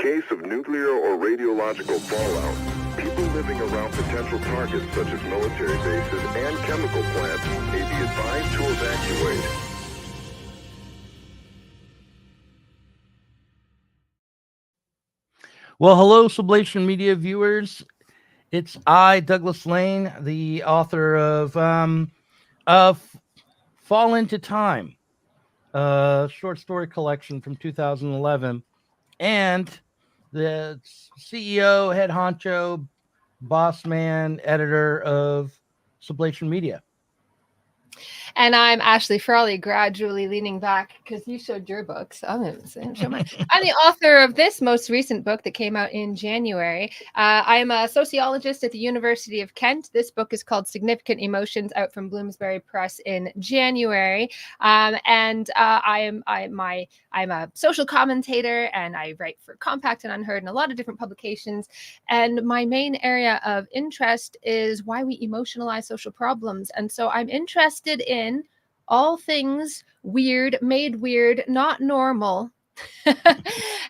case of nuclear or radiological fallout, people living around potential targets such as military bases and chemical plants may be advised to evacuate. Well, hello, Sublation Media viewers. It's I, Douglas Lain, the author of Fall Into Time, a short story collection from 2011, and the CEO, head honcho, boss man, editor of Sublation Media. And I'm Ashley Frawley, gradually leaning back because you showed your book. So I'm going to show mine. I'm the author of this most recent book that came out in January. I am a sociologist at the University of Kent. This book is called Significant Emotions, out from Bloomsbury Press in January. I'm a social commentator, and I write for Compact and Unheard and a lot of different publications. And my main area of interest is why we emotionalize social problems. And so I'm interested in all things weird, made weird, not normal.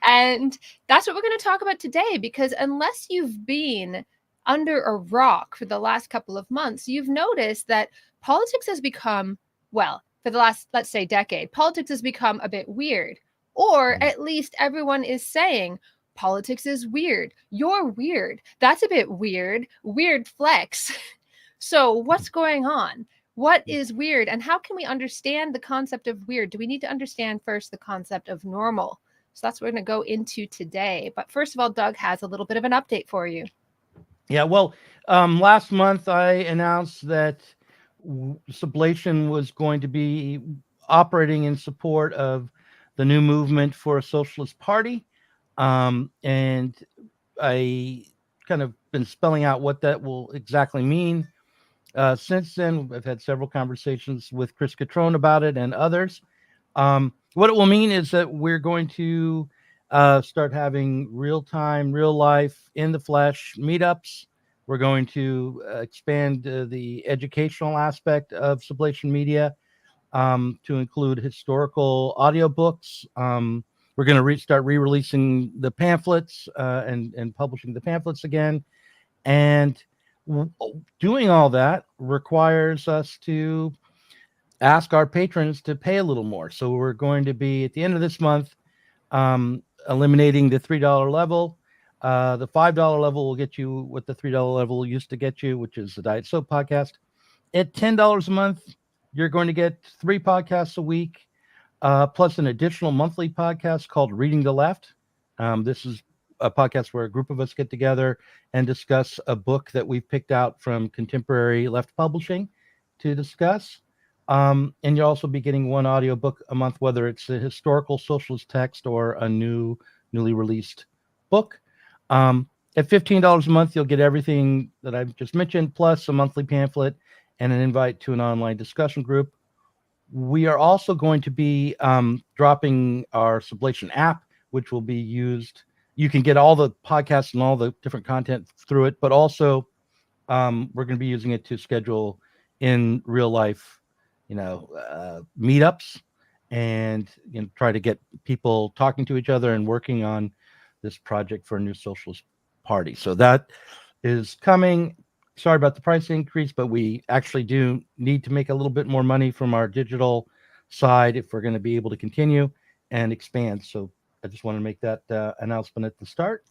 And that's what we're going to talk about today, because unless you've been under a rock for the last couple of months, you've noticed that politics has become, well, for the last, let's say, decade, politics has become a bit weird. Or at least everyone is saying politics is weird. You're weird. That's a bit weird. Weird flex. So what's going on? What is weird, and how can we understand the concept of weird? Do we need to understand first the concept of normal? So that's what we're going to go into today. But first of all, Doug has a little bit of an update for you. Yeah, well, last month I announced that Sublation was going to be operating in support of the new movement for a socialist party. And I kind of been spelling out what that will exactly mean. Since then, I've had several conversations with Chris Catrone about it and others. What it will mean is that we're going to start having real-time, real-life, in the flesh meetups. We're going to expand the educational aspect of Sublation Media to include historical audiobooks. We're going to start re-releasing the pamphlets and publishing the pamphlets again. And doing all that requires us to ask our patrons to pay a little more. So we're going to be, at the end of this month, eliminating the $3 level. The $5 level will get you what the $3 level used to get you, which is the Diet Soap podcast. At $10 a month, you're going to get 3 podcasts a week, plus an additional monthly podcast called Reading the Left. This is a podcast where a group of us get together and discuss a book that we've picked out from contemporary left publishing to discuss. And you'll also be getting 1 audiobook a month, whether it's a historical socialist text or a newly released book. At $15 a month, you'll get everything that I've just mentioned, plus a monthly pamphlet and an invite to an online discussion group. We are also going to be dropping our Sublation app, which will be used. You can get all the podcasts and all the different content through it, but also we're going to be using it to schedule in real life, meetups, and try to get people talking to each other and working on this project for a new socialist party. So that is coming. Sorry about the price increase, but we actually do need to make a little bit more money from our digital side if we're going to be able to continue and expand. So I just want to make that announcement at the start.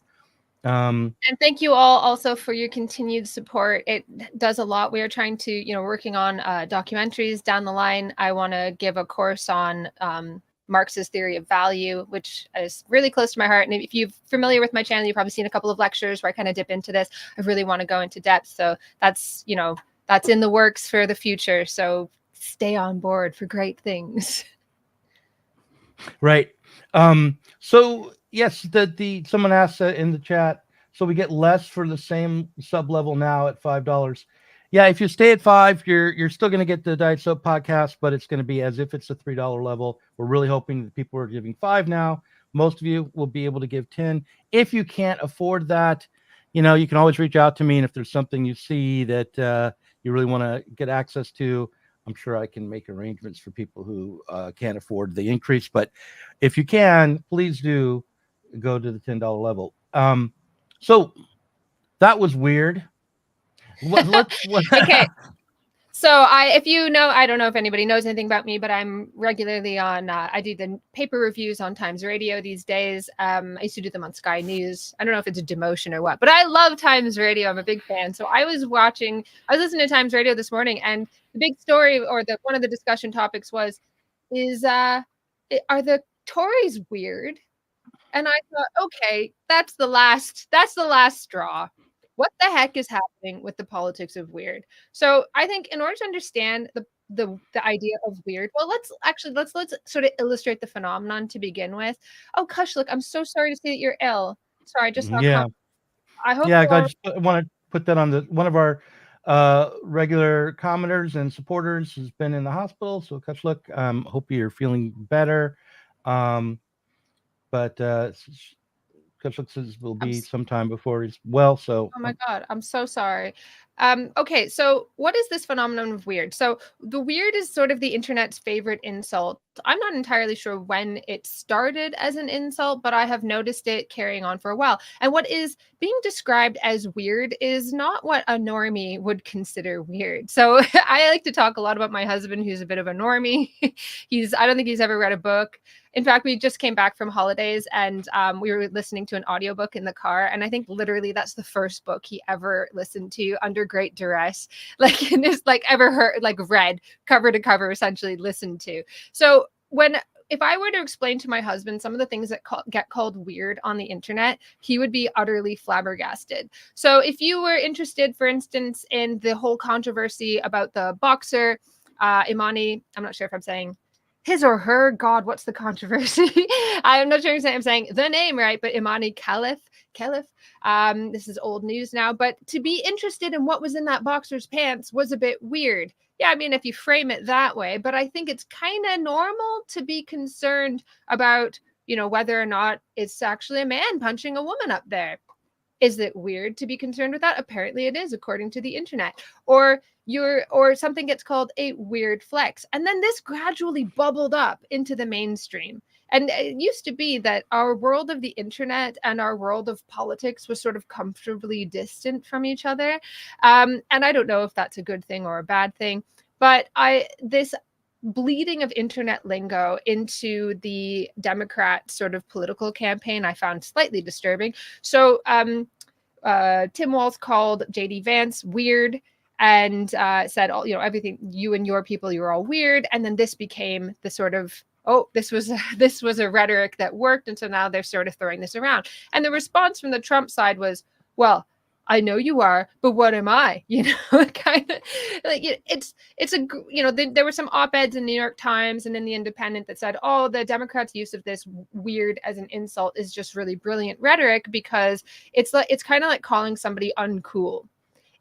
And thank you all also for your continued support. It does a lot. We are trying to, working on documentaries down the line. I want to give a course on Marx's theory of value, which is really close to my heart. And if you're familiar with my channel, you've probably seen a couple of lectures where I kind of dip into this. I really want to go into depth. So that's, that's in the works for the future. So stay on board for great things. Right. So yes, someone asked in the chat, so we get less for the same sub level now at $5. Yeah, if you stay at $5, you're still going to get the Diet Soap podcast, but it's going to be as if it's a $3 level. We're really hoping that people are giving $5 now. Most of you will be able to give $10. If you can't afford that, you can always reach out to me, and if there's something you see that you really want to get access to, I'm sure I can make arrangements for people who can't afford the increase. But if you can, please do go to the $10 level. So that was weird. Okay. So if you know, I don't know if anybody knows anything about me, but I'm regularly on, I do the paper reviews on Times Radio these days. I used to do them on Sky News. I don't know if it's a demotion or what, but I love Times Radio. I'm a big fan. So I was listening to Times Radio this morning, and the big story, or one of the discussion topics are the Tories weird? And I thought, okay, that's the last straw. What the heck is happening with the politics of weird? So I think in order to understand the idea of weird, well, let's sort of illustrate the phenomenon to begin with. Oh, Kush, look, I'm so sorry to see that you're ill. Sorry, I just saw. Yeah. I hope. Yeah, I just want to put that on one of our regular commenters and supporters has been in the hospital. So, Kush, look, hope you're feeling better. But Kush will be sometime before he's well. So, oh my God, I'm so sorry. Okay, so what is this phenomenon of weird? So the weird is sort of the internet's favorite insult. I'm not entirely sure when it started as an insult, but I have noticed it carrying on for a while. And what is being described as weird is not what a normie would consider weird. So I like to talk a lot about my husband, who's a bit of a normie. I don't think he's ever read a book. In fact, we just came back from holidays, and we were listening to an audiobook in the car. And I think literally that's the first book he ever listened to under great duress, ever heard, read cover to cover, essentially listened to. So if I were to explain to my husband some of the things that get called weird on the internet, he would be utterly flabbergasted. So if you were interested, for instance, in the whole controversy about the boxer, Imani, I'm not sure if I'm saying his or her, God, what's the controversy? I'm not sure if I'm saying the name right, but Imani Khalif. This is old news now, but to be interested in what was in that boxer's pants was a bit weird. Yeah, I mean, if you frame it that way, but I think it's kind of normal to be concerned about, whether or not it's actually a man punching a woman up there. Is it weird to be concerned with that? Apparently it is, according to the internet. Or something gets called a weird flex. And then this gradually bubbled up into the mainstream. And it used to be that our world of the internet and our world of politics was sort of comfortably distant from each other. And I don't know if that's a good thing or a bad thing, but this bleeding of internet lingo into the Democrat sort of political campaign I found slightly disturbing. So Tim Walz called JD Vance weird and said, everything, you and your people, you're all weird. And then this became the sort of, this was a rhetoric that worked. And so now they're sort of throwing this around. And the response from the Trump side was, well, I know you are, but what am I? Kind of there were some op-eds in the New York Times and in the Independent that said, the Democrats' use of this weird as an insult is just really brilliant rhetoric because it's kind of like calling somebody uncool.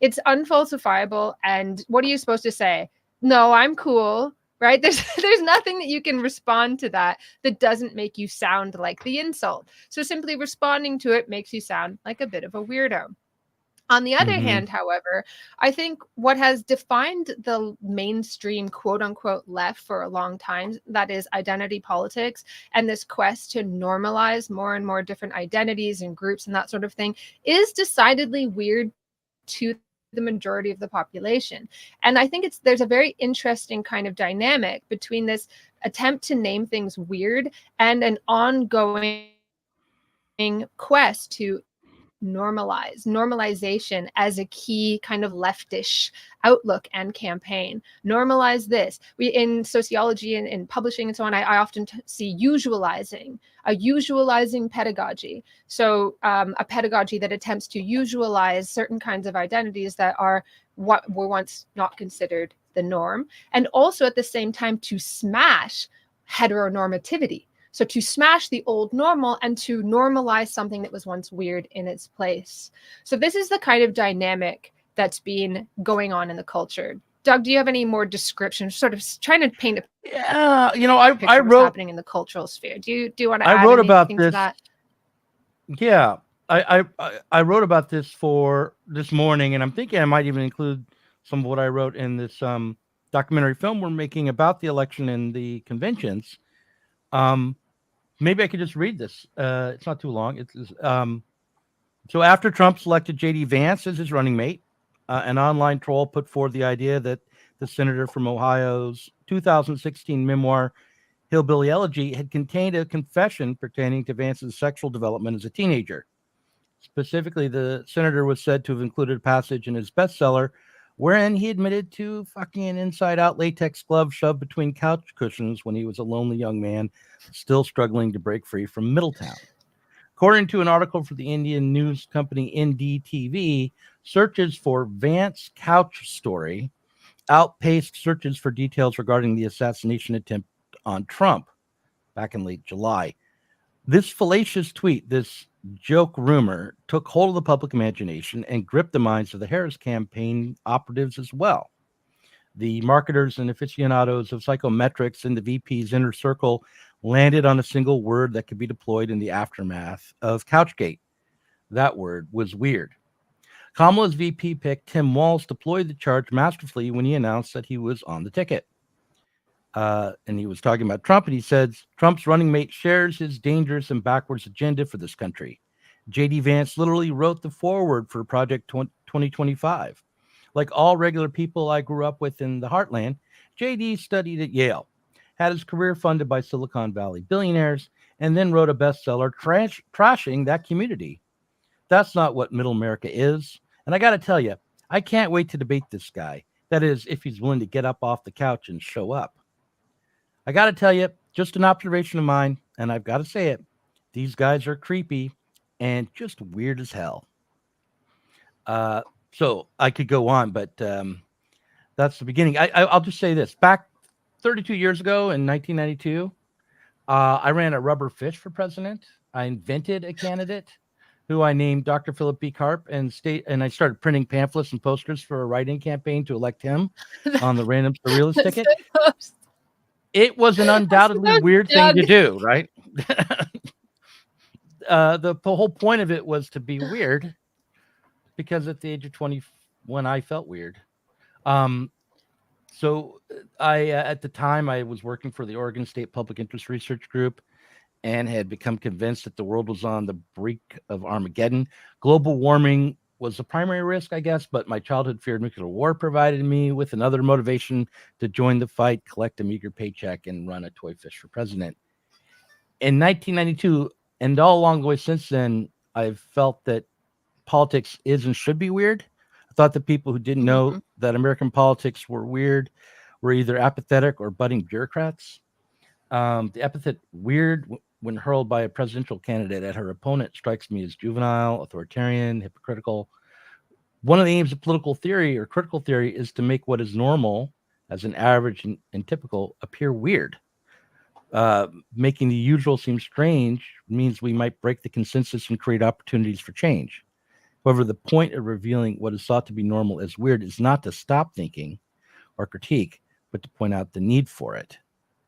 It's unfalsifiable. And what are you supposed to say? No, I'm cool. Right? There's nothing that you can respond to that doesn't make you sound like the insult. So simply responding to it makes you sound like a bit of a weirdo. On the other hand, however, I think what has defined the mainstream quote unquote left for a long time, that is identity politics and this quest to normalize more and more different identities and groups and that sort of thing, is decidedly weird to the majority of the population. And I think there's a very interesting kind of dynamic between this attempt to name things weird and an ongoing quest to normalization as a key kind of leftish outlook and campaign. Normalize this. We in sociology and in publishing and so on, I often see a usualizing pedagogy. So a pedagogy that attempts to usualize certain kinds of identities that are what were once not considered the norm, and also at the same time to smash heteronormativity. So to smash the old normal and to normalize something that was once weird in its place. So this is the kind of dynamic that's been going on in the culture. Doug, do you have any more description? Sort of trying to paint a I wrote what's happening in the cultural sphere. Do you want to add anything about to this? That? Yeah, I wrote about this for this morning, and I'm thinking I might even include some of what I wrote in this documentary film we're making about the election and the conventions. maybe I could just read this. It's not too long. So after Trump selected J.D. Vance as his running mate, an online troll put forward the idea that the senator from Ohio's 2016 memoir, Hillbilly Elegy, had contained a confession pertaining to Vance's sexual development as a teenager. Specifically, the senator was said to have included a passage in his bestseller wherein he admitted to fucking an inside-out latex glove shoved between couch cushions when he was a lonely young man still struggling to break free from Middletown. According to an article for the Indian news company NDTV, searches for Vance couch story outpaced searches for details regarding the assassination attempt on Trump back in late July. This fallacious tweet, this joke rumor, took hold of the public imagination and gripped the minds of the Harris campaign operatives as well. The marketers and aficionados of psychometrics in the VP's inner circle landed on a single word that could be deployed in the aftermath of Couchgate. That word was weird. Kamala's VP pick, Tim Walz, deployed the charge masterfully when he announced that he was on the ticket. And he was talking about Trump, and he said, Trump's running mate shares his dangerous and backwards agenda for this country. J.D. Vance literally wrote the foreword for Project 2025. Like all regular people I grew up with in the heartland, J.D. studied at Yale, had his career funded by Silicon Valley billionaires, and then wrote a bestseller trashing that community. That's not what middle America is. And I got to tell you, I can't wait to debate this guy. That is, if he's willing to get up off the couch and show up. I got to tell you, just an observation of mine, and I've got to say it, these guys are creepy and just weird as hell. So I could go on, but that's the beginning. I'll just say this. Back 32 years ago in 1992, I ran a rubber fish for president. I invented a candidate who I named Dr. Philip B. Karp, and I started printing pamphlets and posters for a write-in campaign to elect him on the random surrealist ticket. It was an undoubtedly weird thing to do, right? The whole point of it was to be weird, because at the age of 21, I felt weird. So I, at the time, I was working for the Oregon State Public Interest Research Group and had become convinced that the world was on the brink of Armageddon. Global warming was the primary risk, I guess, but my childhood fear of nuclear war provided me with another motivation to join the fight, collect a meager paycheck, and run a toy fish for president. In 1992, and all along the way since then, I've felt that politics is and should be weird. I thought the people who didn't know that American politics were weird were either apathetic or budding bureaucrats. The epithet weird, when hurled by a presidential candidate at her opponent, strikes me as juvenile, authoritarian, hypocritical. One of the aims of political theory or critical theory is to make what is normal, as an average and typical, appear weird. Making the usual seem strange means we might break the consensus and create opportunities for change. However, the point of revealing what is thought to be normal as weird is not to stop thinking or critique, but to point out the need for it.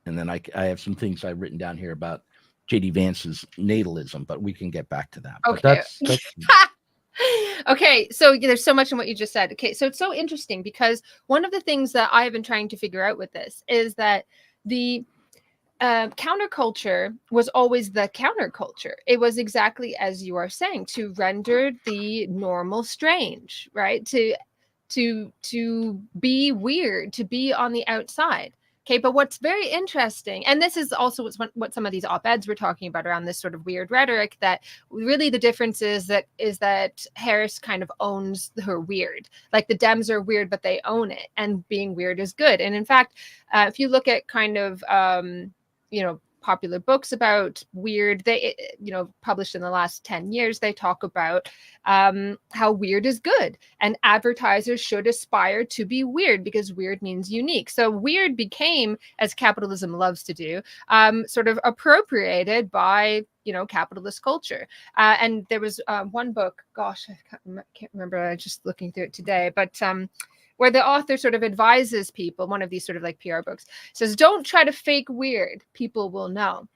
And then I have some things I've written down here about J.D. Vance's natalism, but we can get back to that. Okay. But that's Okay, so there's so much in what you just said. Okay, so it's so interesting because one of the things that I've been trying to figure out with this is that the counterculture was always the counterculture. It was exactly as you are saying, to render the normal strange, right? To be weird, to be on the outside. Okay, but what's very interesting, and this is also what some of these op-eds were talking about around this sort of weird rhetoric, that really the difference is that Harris kind of owns her weird. Like the Dems are weird, but they own it, and being weird is good. And in fact, if you look at kind of popular books about weird, they published in the last 10 years, they talk about how weird is good, and advertisers should aspire to be weird because weird means unique. So weird became, as capitalism loves to do, sort of appropriated by capitalist culture. And there was one book, gosh, I can't remember, I was just looking through it today, but where the author sort of advises people, one of these sort of like PR books, says, don't try to fake weird, people will know.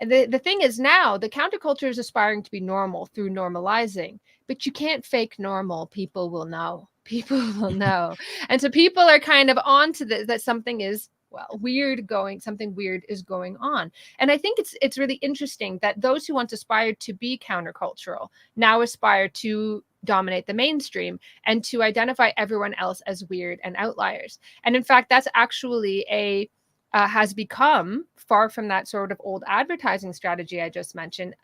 And the thing is, now the counterculture is aspiring to be normal through normalizing, but you can't fake normal, people will know. People will know. And so people are kind of onto this, that something is well, something weird is going on. And I think it's really interesting that those who once aspired to be countercultural now aspire to dominate the mainstream and to identify everyone else as weird and outliers. And in fact, that's actually has become, far from that sort of old advertising strategy I just mentioned,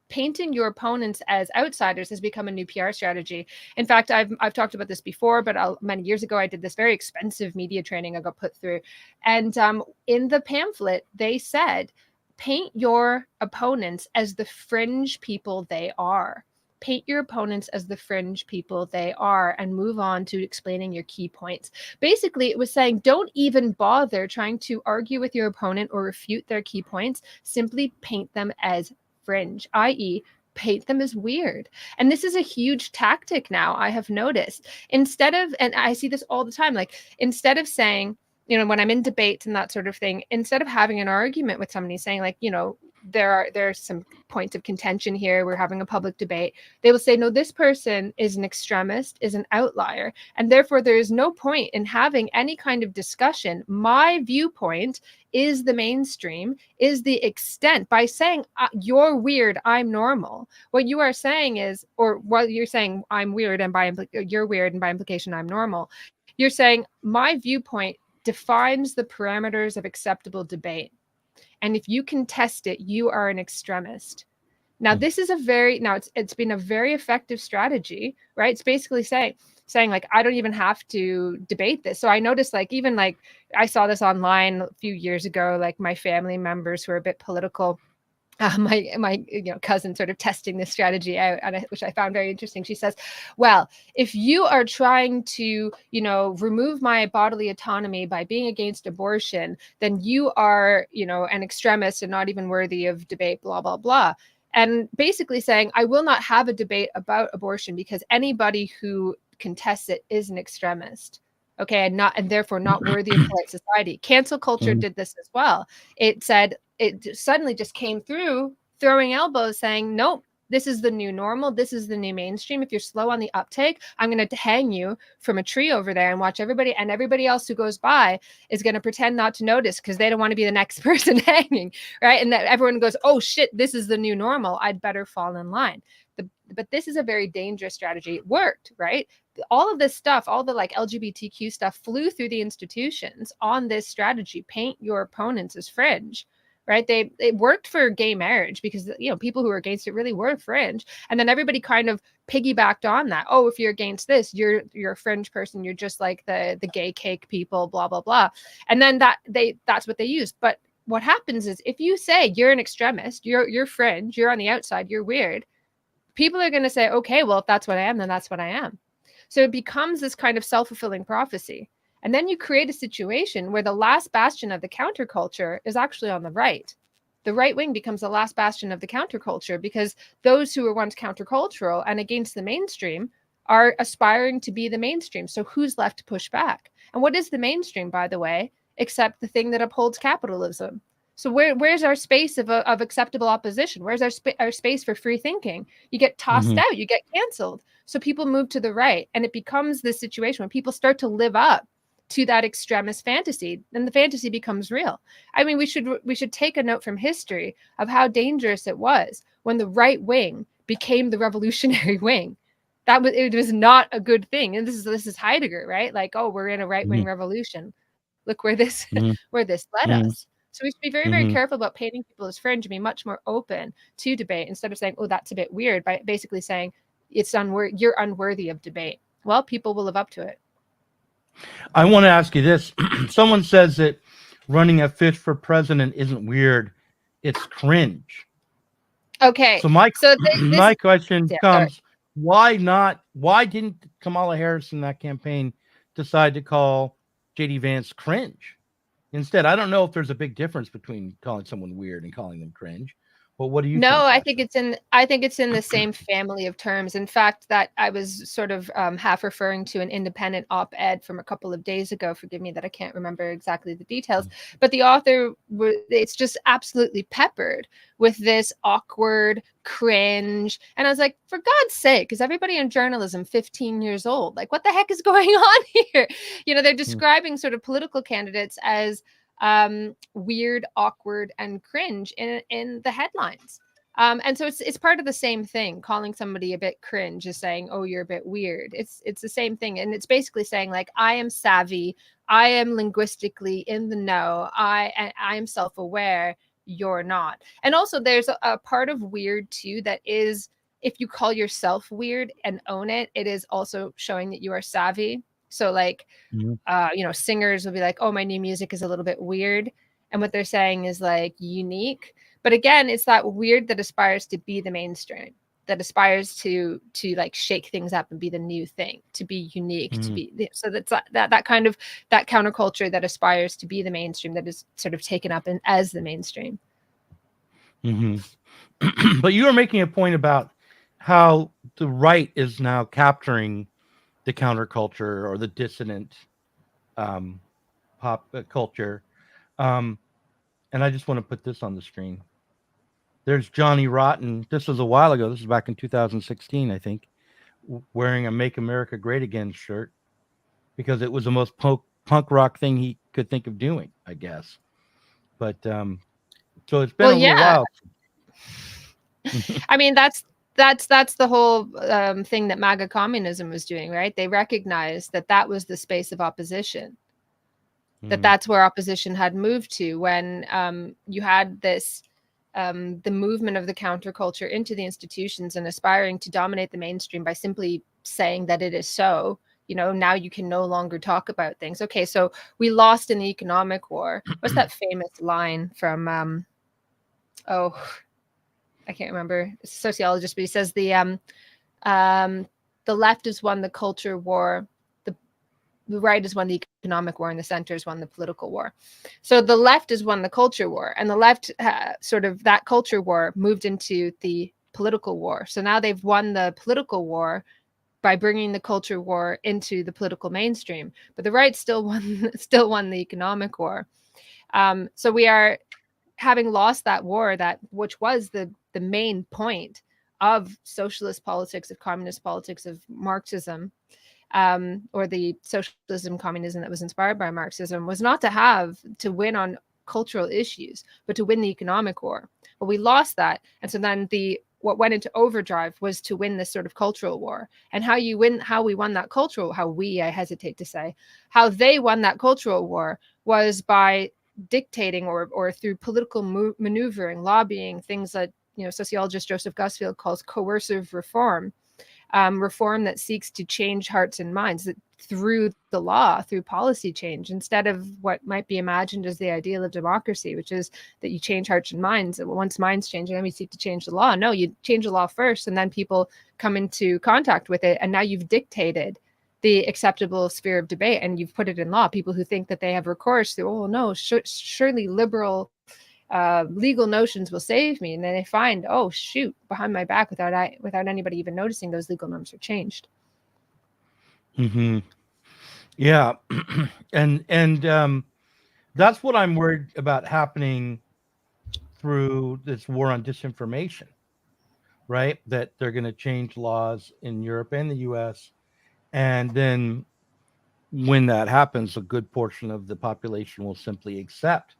painting your opponents as outsiders has become a new PR strategy. In fact, I've talked about this before, but many years ago, I did this very expensive media training I got put through. And in the pamphlet, they said, paint your opponents as the fringe people they are. Paint your opponents as the fringe people they are and move on to explaining your key points. Basically, it was saying, don't even bother trying to argue with your opponent or refute their key points. Simply paint them as fringe, i.e., paint them as weird. And this is a huge tactic now, I have noticed. Instead of, and I see this all the time, like instead of saying, when I'm in debates and that sort of thing, instead of having an argument with somebody saying like, there are some points of contention here, we're having a public debate, they will say, no, this person is an extremist, is an outlier, and therefore there is no point in having any kind of discussion. My viewpoint is the mainstream, is the extent. By saying you're weird, I'm normal, what you are saying is, or what you're saying, I'm weird, and you're weird, and by implication I'm normal, you're saying my viewpoint defines the parameters of acceptable debate. And if you contest it, you are an extremist. Now, this is it's been a very effective strategy, right? It's basically saying like, I don't even have to debate this. So I noticed even I saw this online a few years ago, like my family members who are a bit political, my cousin sort of testing this strategy out, which I found very interesting. She says, well, if you are trying to, remove my bodily autonomy by being against abortion, then you are, an extremist and not even worthy of debate, blah, blah, blah. And basically saying, I will not have a debate about abortion because anybody who contests it is an extremist. Okay, and therefore not worthy of polite society. Cancel culture did this as well. It said, it suddenly just came through throwing elbows saying, nope, this is the new normal. This is the new mainstream. If you're slow on the uptake, I'm going to hang you from a tree over there and watch everybody else who goes by is going to pretend not to notice because they don't want to be the next person hanging, right? And that everyone goes, oh shit, this is the new normal. I'd better fall in line. But this is a very dangerous strategy. It worked, right? All of this stuff, all the LGBTQ stuff flew through the institutions on this strategy. Paint your opponents as fringe. Right? It worked for gay marriage because people who were against it really were fringe, and then everybody kind of piggybacked on that. Oh, if you're against this, you're a fringe person. You're just like the gay cake people, blah blah blah. And then that's what they used. But what happens is if you say you're an extremist, you're fringe, you're on the outside, you're weird, people are going to say, okay, well if that's what I am, then that's what I am. So it becomes this kind of self-fulfilling prophecy. And then you create a situation where the last bastion of the counterculture is actually on the right. The right wing becomes the last bastion of the counterculture because those who were once countercultural and against the mainstream are aspiring to be the mainstream. So who's left to push back? And what is the mainstream, by the way, except the thing that upholds capitalism? So where's our space of acceptable opposition? Where's our space for free thinking? You get tossed out, you get canceled. So people move to the right, and it becomes this situation when people start to live up to that extremist fantasy, then the fantasy becomes real. I mean, we should take a note from history of how dangerous it was when the right wing became the revolutionary wing. It was not a good thing. And this is Heidegger, right? Like, oh, we're in a right wing revolution. Look where this where this led us. So we should be very, very careful about painting people as fringe and be much more open to debate instead of saying, oh, that's a bit weird, by basically saying you're unworthy of debate. Well, people will live up to it. I want to ask you this. Someone says that running a fish for president isn't weird, it's cringe. Okay. So my question comes, why didn't Kamala Harris in that campaign decide to call J.D. Vance cringe? Instead, I don't know if there's a big difference between calling someone weird and calling them cringe. But what do you No, think, I Ashley? think it's in the same family of terms. In fact, that I was sort of half referring to an independent op-ed from a couple of days ago. Forgive me that I can't remember exactly the details, but the author, it's just absolutely peppered with this awkward cringe. And I was like, for God's sake, is everybody in journalism 15 years old? Like, what the heck is going on here? You know, they're describing sort of political candidates as weird, awkward, and cringe in the headlines. And so it's part of the same thing. Calling somebody a bit cringe is saying, "Oh, you're a bit weird." It's the same thing, and it's basically saying like, "I am savvy, I am linguistically in the know, I am self-aware. You're not." And also, there's a part of weird too that is, if you call yourself weird and own it, it is also showing that you are savvy. So like, Mhm. you know, singers will be like, "Oh, my new music is a little bit weird," and what they're saying is like unique. But again, it's that weird that aspires to be the mainstream, that aspires to like shake things up and be the new thing, to be unique, to be, so that's that kind of that counterculture that aspires to be the mainstream, that is sort of taken up as the mainstream. But you were making a point about how the right is now capturing the counterculture or the dissident pop culture. Um, and I just want to put this on the screen. There's Johnny Rotten. This was a while ago. This is back in 2016, I think, wearing a "Make America Great Again" shirt because it was the most punk rock thing he could think of doing, I guess. But so it's been Well, a little yeah. while. I mean, that's the whole thing that MAGA communism was doing, right? They recognized that that was the space of opposition, that that's where opposition had moved to when you had this the movement of the counterculture into the institutions and aspiring to dominate the mainstream by simply saying that it is so. You know, now you can no longer talk about things. Okay, so we lost in the economic war. What's that famous line from oh, I can't remember. It's a sociologist, but he says the left has won the culture war, the right has won the economic war, and the center has won the political war. So the left has won the culture war, and the left sort of that culture war moved into the political war. So now they've won the political war by bringing the culture war into the political mainstream, but the right still won the economic war. So we are, having lost that war, that which was the main point of socialist politics, of communist politics, of Marxism, or the socialism communism that was inspired by Marxism, was not to win on cultural issues, but to win the economic war. But we lost that, and so then what went into overdrive was to win this sort of cultural war. And how we won that cultural, I hesitate to say, how they won that cultural war was by dictating or through political maneuvering, lobbying, things that, you know, sociologist Joseph Gusfield calls coercive reform. Reform that seeks to change hearts and minds through the law, through policy change, instead of what might be imagined as the ideal of democracy, which is that you change hearts and minds. Once minds change, then we seek to change the law. No, you change the law first, and then people come into contact with it, and now you've dictated the acceptable sphere of debate, and you've put it in law. People who think that they have recourse to, oh no, surely liberal legal notions will save me, and then they find, oh shoot, behind my back, without anybody even noticing, those legal norms are changed. Yeah. and that's what I'm worried about happening through this war on disinformation, right? That they're going to change laws in Europe and the US, and then when that happens, a good portion of the population will simply accept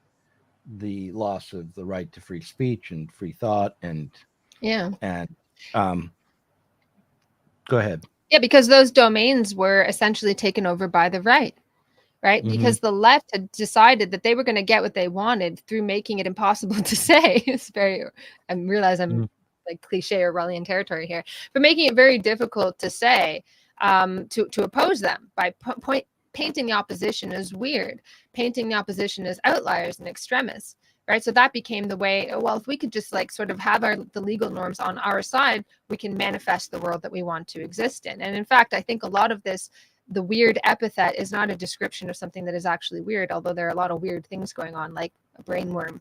the loss of the right to free speech and free thought and go ahead. Yeah, because those domains were essentially taken over by the right, because the left had decided that they were going to get what they wanted through making it impossible to say. I realize I'm like cliche or Orwellian territory here, but making it very difficult to say, to oppose them by painting the opposition as weird, painting the opposition as outliers and extremists, right? So that became the way, well, if we could just like sort of have the legal norms on our side, we can manifest the world that we want to exist in. And in fact, I think a lot of this, the weird epithet, is not a description of something that is actually weird, although there are a lot of weird things going on, like a brainworm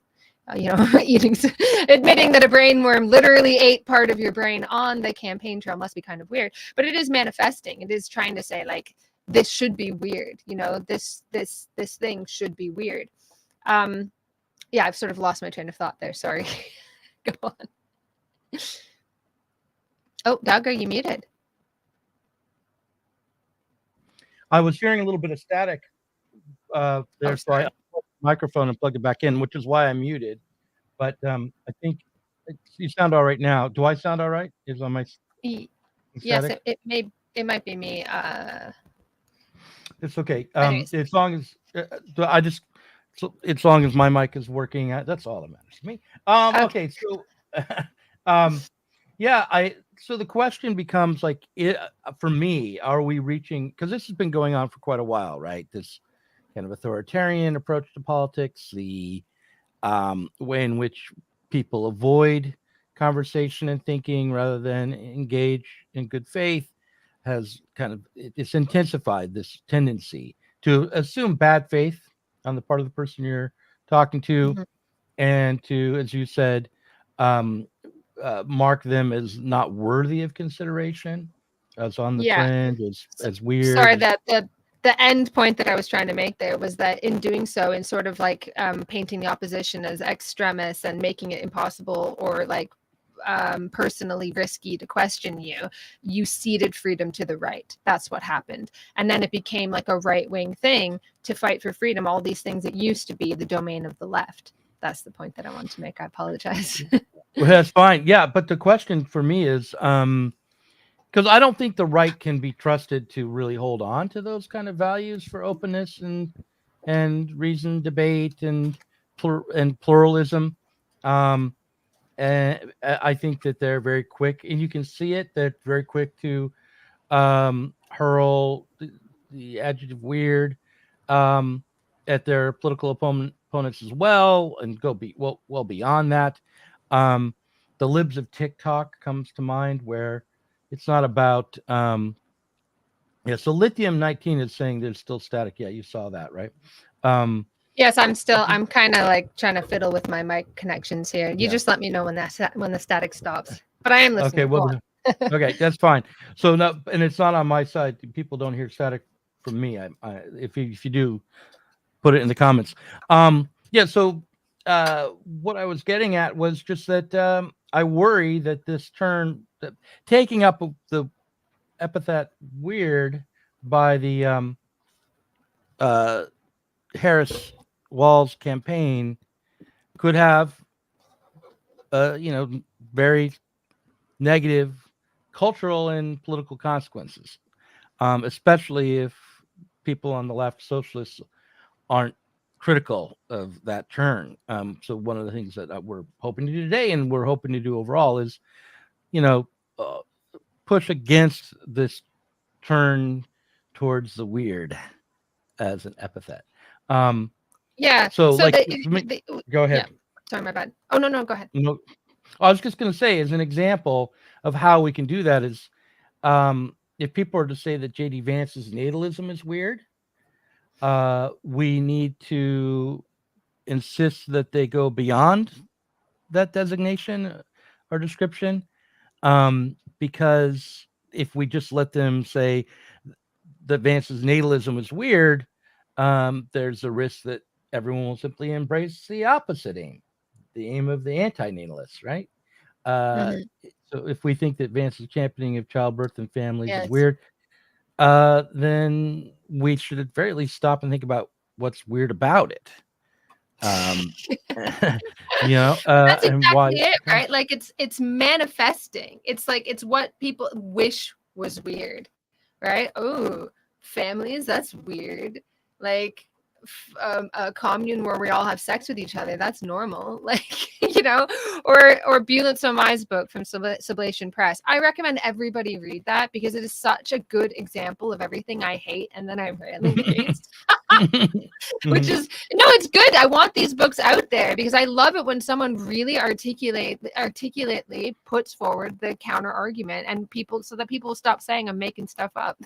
admitting that a brain worm literally ate part of your brain on the campaign trail must be kind of weird. But it is manifesting. It is trying to say, like, this should be weird. This thing should be weird. Yeah, I've sort of lost my train of thought there. Sorry. Go on. Oh, Doug, are you muted? I was hearing a little bit of static there, so I unplugged the microphone and plugged it back in, which is why I'm muted. But I think you sound all right now. Do I sound all right? Is on my yes, it might be me. It's okay. As long as as long as my mic is working, that's all that matters to me. Okay, so so the question becomes, like, for me, are we reaching, because this has been going on for quite a while, right? This kind of authoritarian approach to politics, the way in which people avoid conversation and thinking rather than engage in good faith has it's intensified this tendency to assume bad faith on the part of the person you're talking to, and to, as you said, mark them as not worthy of consideration, as on the fringe, as weird. Sorry, that the end point that I was trying to make there was that in doing so, in sort of like painting the opposition as extremists and making it impossible or like personally risky to question you ceded freedom to the right. That's what happened. And then it became like a right-wing thing to fight for freedom, all these things that used to be the domain of the left. That's the point that I wanted to make. I apologize. Well, that's fine. Yeah, but the question for me is, because I don't think the right can be trusted to really hold on to those kind of values for openness and reasoned debate and pluralism. And I think that they're very quick, and you can see it. They're very quick to hurl the adjective weird at their political opponents as well, and go well beyond that. The libs of TikTok comes to mind, where it's not about so lithium-19 is saying there's still static. Yeah, you saw that, right? Yes, I'm kind of like trying to fiddle with my mic connections here. You just let me know when the static stops. But I am listening. Okay, well, okay, that's fine. So no, and it's not on my side. People don't hear static from me. If you do, put it in the comments. So what I was getting at was just that I worry that this turn, that taking up the epithet weird by the Harris Walz campaign could have very negative cultural and political consequences, especially if people on the left, socialists, aren't critical of that turn. So one of the things that we're hoping to do today, and we're hoping to do overall, is push against this turn towards the weird as an epithet. So like, go ahead. Yeah. Sorry, my bad. Oh, no, go ahead. No, I was just going to say, as an example of how we can do that is, if people are to say that J.D. Vance's natalism is weird, we need to insist that they go beyond that designation or description, because if we just let them say that Vance's natalism is weird, there's a risk that everyone will simply embrace the opposite aim, the aim of the anti-natalists, right? So if we think that Vance's championing of childbirth and families is weird, then we should at very least stop and think about what's weird about it. That's and why it, right? Like it's manifesting. It's like it's what people wish was weird, right? Oh, families, that's weird. Like a commune where we all have sex with each other, that's normal. Like, or Bulent Somai's book from Sublation Press. I recommend everybody read that because it is such a good example of everything I hate and then I rarely read. Which is, no, it's good. I want these books out there because I love it when someone really articulately puts forward the counter argument and so that people stop saying I'm making stuff up.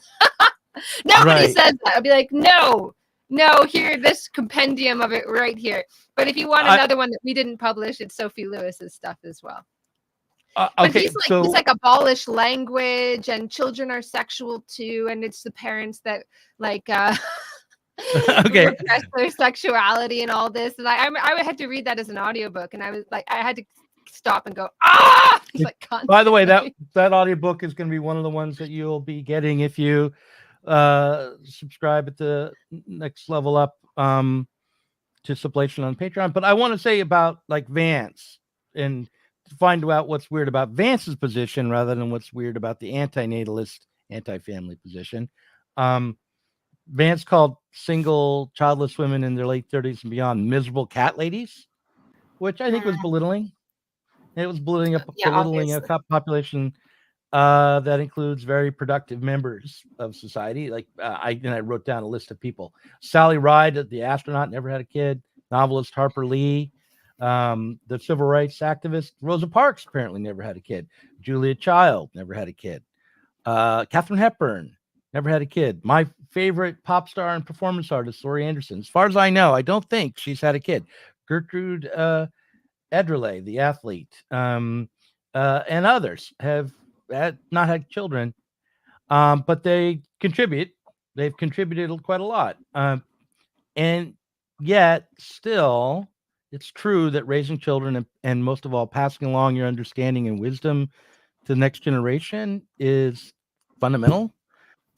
Nobody says that. I'll be like, no, No, here, this compendium of it right here. But if you want another one that we didn't publish, it's Sophie Lewis's stuff as well. But Okay, he's so like abolish language and children are sexual too, and it's the parents that like okay, repress their sexuality and all this. And I had to read that as an audiobook, and I was like, I had to stop and go, ah! It's like by the way, constantly. that audiobook is going to be one of the ones that you'll be getting if you subscribe at the next level up to Sublation on Patreon. But I want to say about like Vance and to find out what's weird about Vance's position rather than what's weird about the antinatalist, anti-family position. Vance called single childless women in their late 30s and beyond miserable cat ladies, which I think was belittling. It was belittling a population that includes very productive members of society. Like I wrote down a list of people. Sally Ride, the astronaut, never had a kid. Novelist Harper Lee, the civil rights activist Rosa Parks apparently never had a kid. Julia Child never had a kid. Katharine Hepburn never had a kid. My favorite pop star and performance artist, Laurie Anderson, as far as I know, I don't think she's had a kid. Gertrude Ederle, the athlete, and others have not had children, but they contribute. They've contributed quite a lot. And yet, still, it's true that raising children and most of all, passing along your understanding and wisdom to the next generation is fundamental.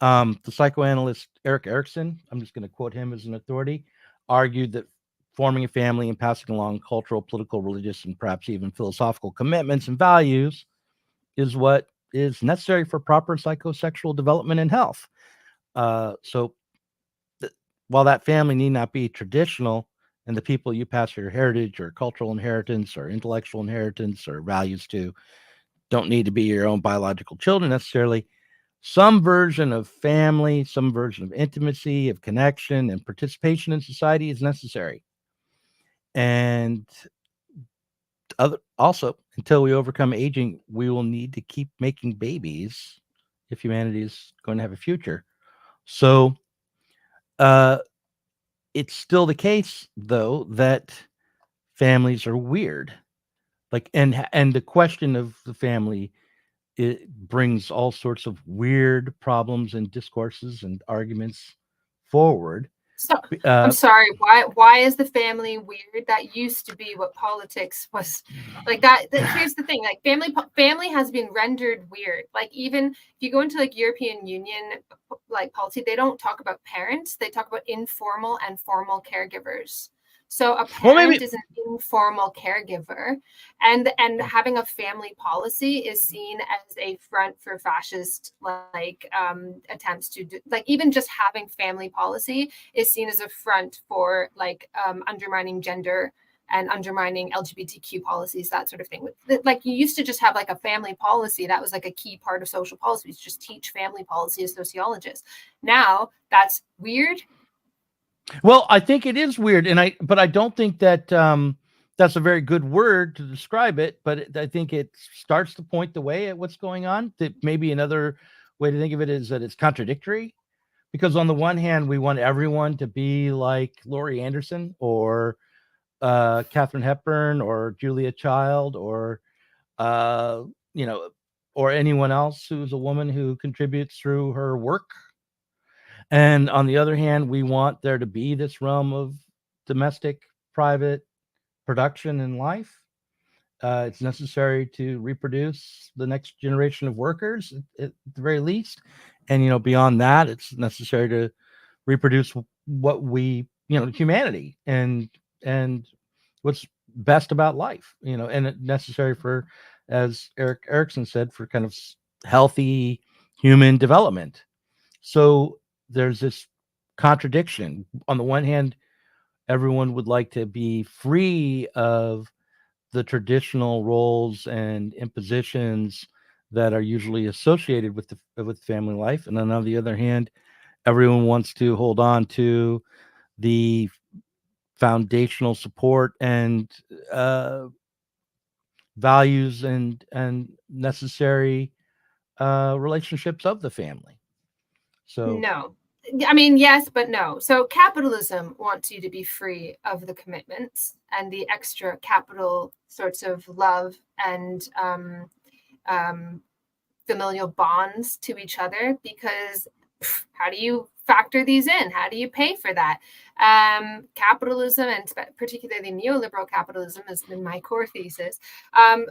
The psychoanalyst Eric Erikson, I'm just going to quote him as an authority, argued that forming a family and passing along cultural, political, religious, and perhaps even philosophical commitments and values is what is necessary for proper psychosexual development and health. So while that family need not be traditional, and the people you pass your heritage or cultural inheritance or intellectual inheritance or values to don't need to be your own biological children necessarily, some version of family, some version of intimacy, of connection, and participation in society is necessary. And also, until we overcome aging, we will need to keep making babies if humanity is going to have a future. So it's still the case, though, that families are weird. Like, and the question of the family, it brings all sorts of weird problems and discourses and arguments forward. So I'm sorry. Why is the family weird? That used to be what politics was like. Here's the thing: like family has been rendered weird. Like even if you go into like European Union like policy, they don't talk about parents. They talk about informal and formal caregivers. So a parent is an informal caregiver, and having a family policy is seen as a front for fascist attempts to do, like even just having family policy is seen as a front for undermining gender and undermining LGBTQ policies, that sort of thing. Like you used to just have like a family policy that was like a key part of social policy. Just teach family policy as sociologists. Now that's weird. Well, I think it is weird, but I don't think that that's a very good word to describe it. But I think it starts to point the way at what's going on. That maybe another way to think of it is that it's contradictory, because on the one hand, we want everyone to be like Laurie Anderson or Katharine Hepburn or Julia Child or or anyone else who's a woman who contributes through her work. And on the other hand, we want there to be this realm of domestic, private production in life. It's necessary to reproduce the next generation of workers at the very least. And, beyond that, it's necessary to reproduce what we, humanity and what's best about life, and it's necessary for, as Eric Erikson said, for kind of healthy human development. So there's this contradiction. On the one hand, everyone would like to be free of the traditional roles and impositions that are usually associated with family life, and then on the other hand, everyone wants to hold on to the foundational support and values and necessary relationships of the family. So no, I mean, yes, but no. So capitalism wants you to be free of the commitments and the extra capital sorts of love and familial bonds to each other, because how do you factor these in? How do you pay for that? Capitalism, and particularly neoliberal capitalism, has been my core thesis,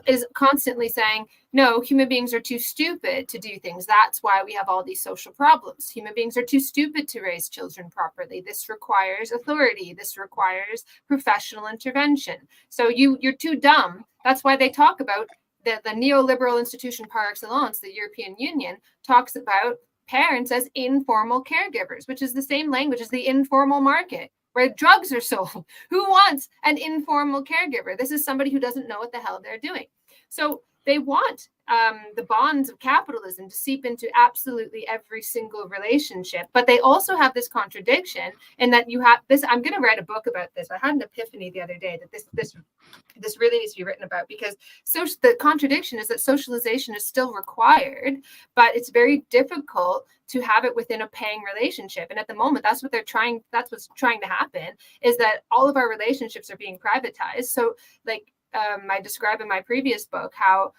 is constantly saying, no, human beings are too stupid to do things. That's why we have all these social problems. Human beings are too stupid to raise children properly. This requires authority. This requires professional intervention. So you're too dumb. That's why they talk about the neoliberal institution par excellence, the European Union, talks about parents as informal caregivers, which is the same language as the informal market, where drugs are sold. Who wants an informal caregiver? This is somebody who doesn't know what the hell they're doing. So they want the bonds of capitalism to seep into absolutely every single relationship. But they also have this contradiction in that you have this. I'm going to write a book about this. I had an epiphany the other day that this really needs to be written about, because the contradiction is that socialization is still required, but it's very difficult to have it within a paying relationship. And at the moment, that's what's trying to happen, is that all of our relationships are being privatized. So like I describe in my previous book how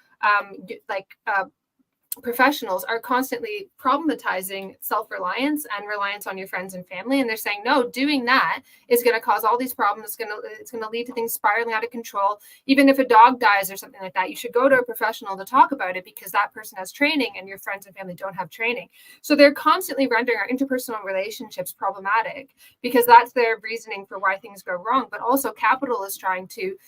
professionals are constantly problematizing self-reliance and reliance on your friends and family. And they're saying, no, doing that is going to cause all these problems. It's going to lead to things spiraling out of control. Even if a dog dies or something like that, you should go to a professional to talk about it, because that person has training and your friends and family don't have training. So they're constantly rendering our interpersonal relationships problematic, because that's their reasoning for why things go wrong. But also capital is trying to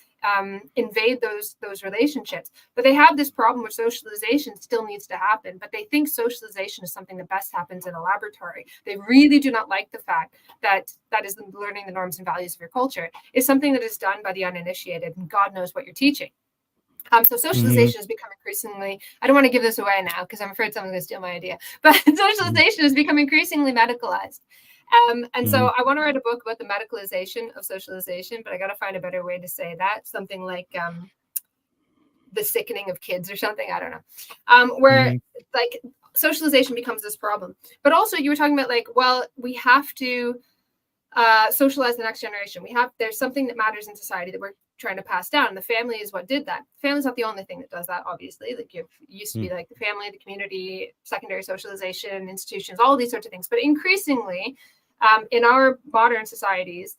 invade those relationships. But they have this problem where socialization still needs to happen, but they think socialization is something that best happens in a laboratory. They really do not like the fact that is learning the norms and values of your culture is something that is done by the uninitiated, and God knows what you're teaching. So socialization has become increasingly, I don't want to give this away now because I'm afraid someone's going to steal my idea, but socialization has become increasingly medicalized. And so I want to write a book about the medicalization of socialization, but I got to find a better way to say that. Something like the sickening of kids or something. I don't know. Where like socialization becomes this problem. But also you were talking about like, well, we have to socialize the next generation. There's something that matters in society that we're trying to pass down. And the family is what did that. The family's not the only thing that does that, obviously. Like it used to be like the family, the community, secondary socialization, institutions, all these sorts of things. But increasingly, in our modern societies,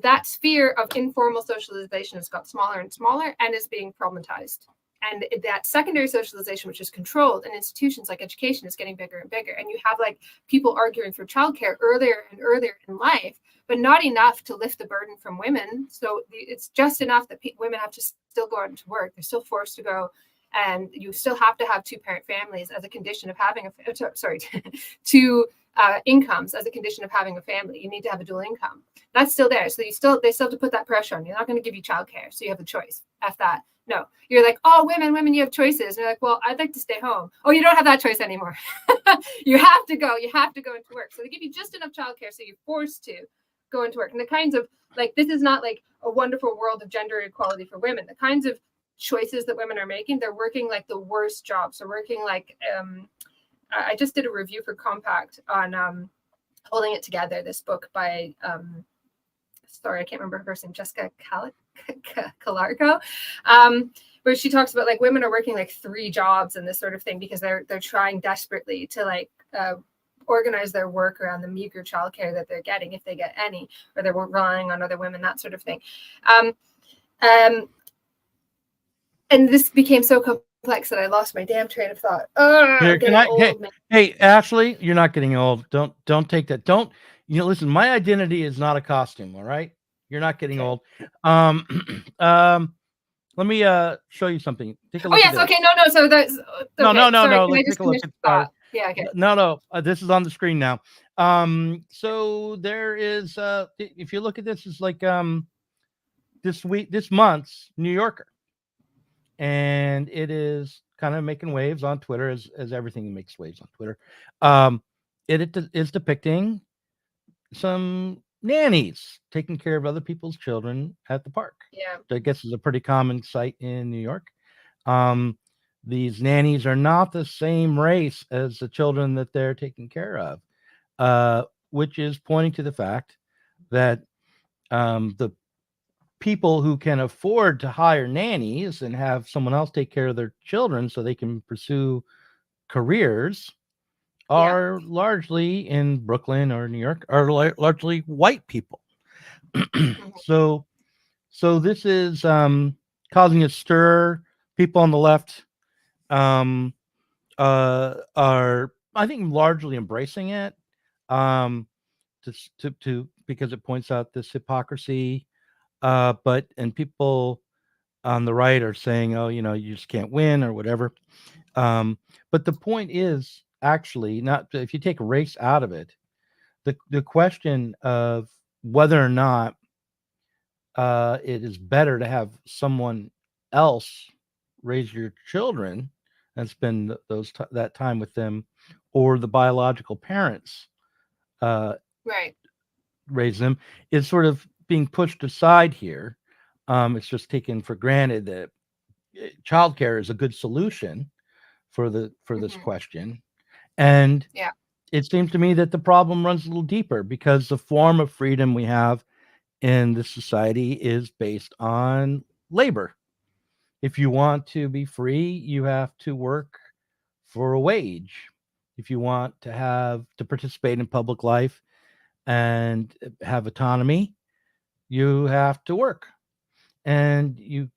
that sphere of informal socialization has got smaller and smaller and is being problematized. And that secondary socialization, which is controlled in institutions like education, is getting bigger and bigger. And you have like people arguing for childcare earlier and earlier in life, but not enough to lift the burden from women. So it's just enough that women have to still go out to work. They're still forced to go. And you still have to have two-parent families as a condition of having two incomes as a condition of having a family. You need to have a dual income. That's still there. So they still have to put that pressure on you. They're not going to give you childcare, so you have a choice. F that. No, you're like, oh, women, you have choices. And you're like, well, I'd like to stay home. Oh, you don't have that choice anymore. You have to go into work. So they give you just enough childcare, so you're forced to go into work. And the kinds of like, this is not like a wonderful world of gender equality for women. The kinds of choices that women are making, they're working like the worst jobs. They're working like I just did a review for Compact on Holding It Together, this book by sorry, I can't remember her first name, Jessica Calarco, where she talks about like women are working like 3 jobs and this sort of thing because they're trying desperately to like organize their work around the meager childcare that they're getting, if they get any, or they're relying on other women, that sort of thing. And this became so complex that I lost my damn train of thought. Hey, Ashley, you're not getting old. Don't take that. Listen, my identity is not a costume. All right. You're not getting old. Let me show you something. Take a look. Oh, yes. Okay. No. So that's okay. No. Let's take a look at yeah. Okay. No. This is on the screen now. So there is if you look at this, it's like this month's New Yorker. And it is kind of making waves on Twitter, as everything makes waves on Twitter. It is depicting some nannies taking care of other people's children at the park. Yeah, I guess is a pretty common sight in New York. These nannies are not the same race as the children that they're taking care of. which is pointing to the fact that the people who can afford to hire nannies and have someone else take care of their children so they can pursue careers are largely in Brooklyn or New York, are largely white people. So this is causing a stir. People on the left are, I think, largely embracing it, to because it points out this hypocrisy. And people on the right are saying, oh, you just can't win or whatever. But the point is actually not, if you take race out of it, the question of whether or not it is better to have someone else raise your children and spend that time with them, or the biological parents raise them, is sort of being pushed aside here. It's just taken for granted that childcare is a good solution for this question. And it seems to me that the problem runs a little deeper, because the form of freedom we have in this society is based on labor. If you want to be free, you have to work for a wage. If you want to participate in public life and have autonomy, you have to work. And if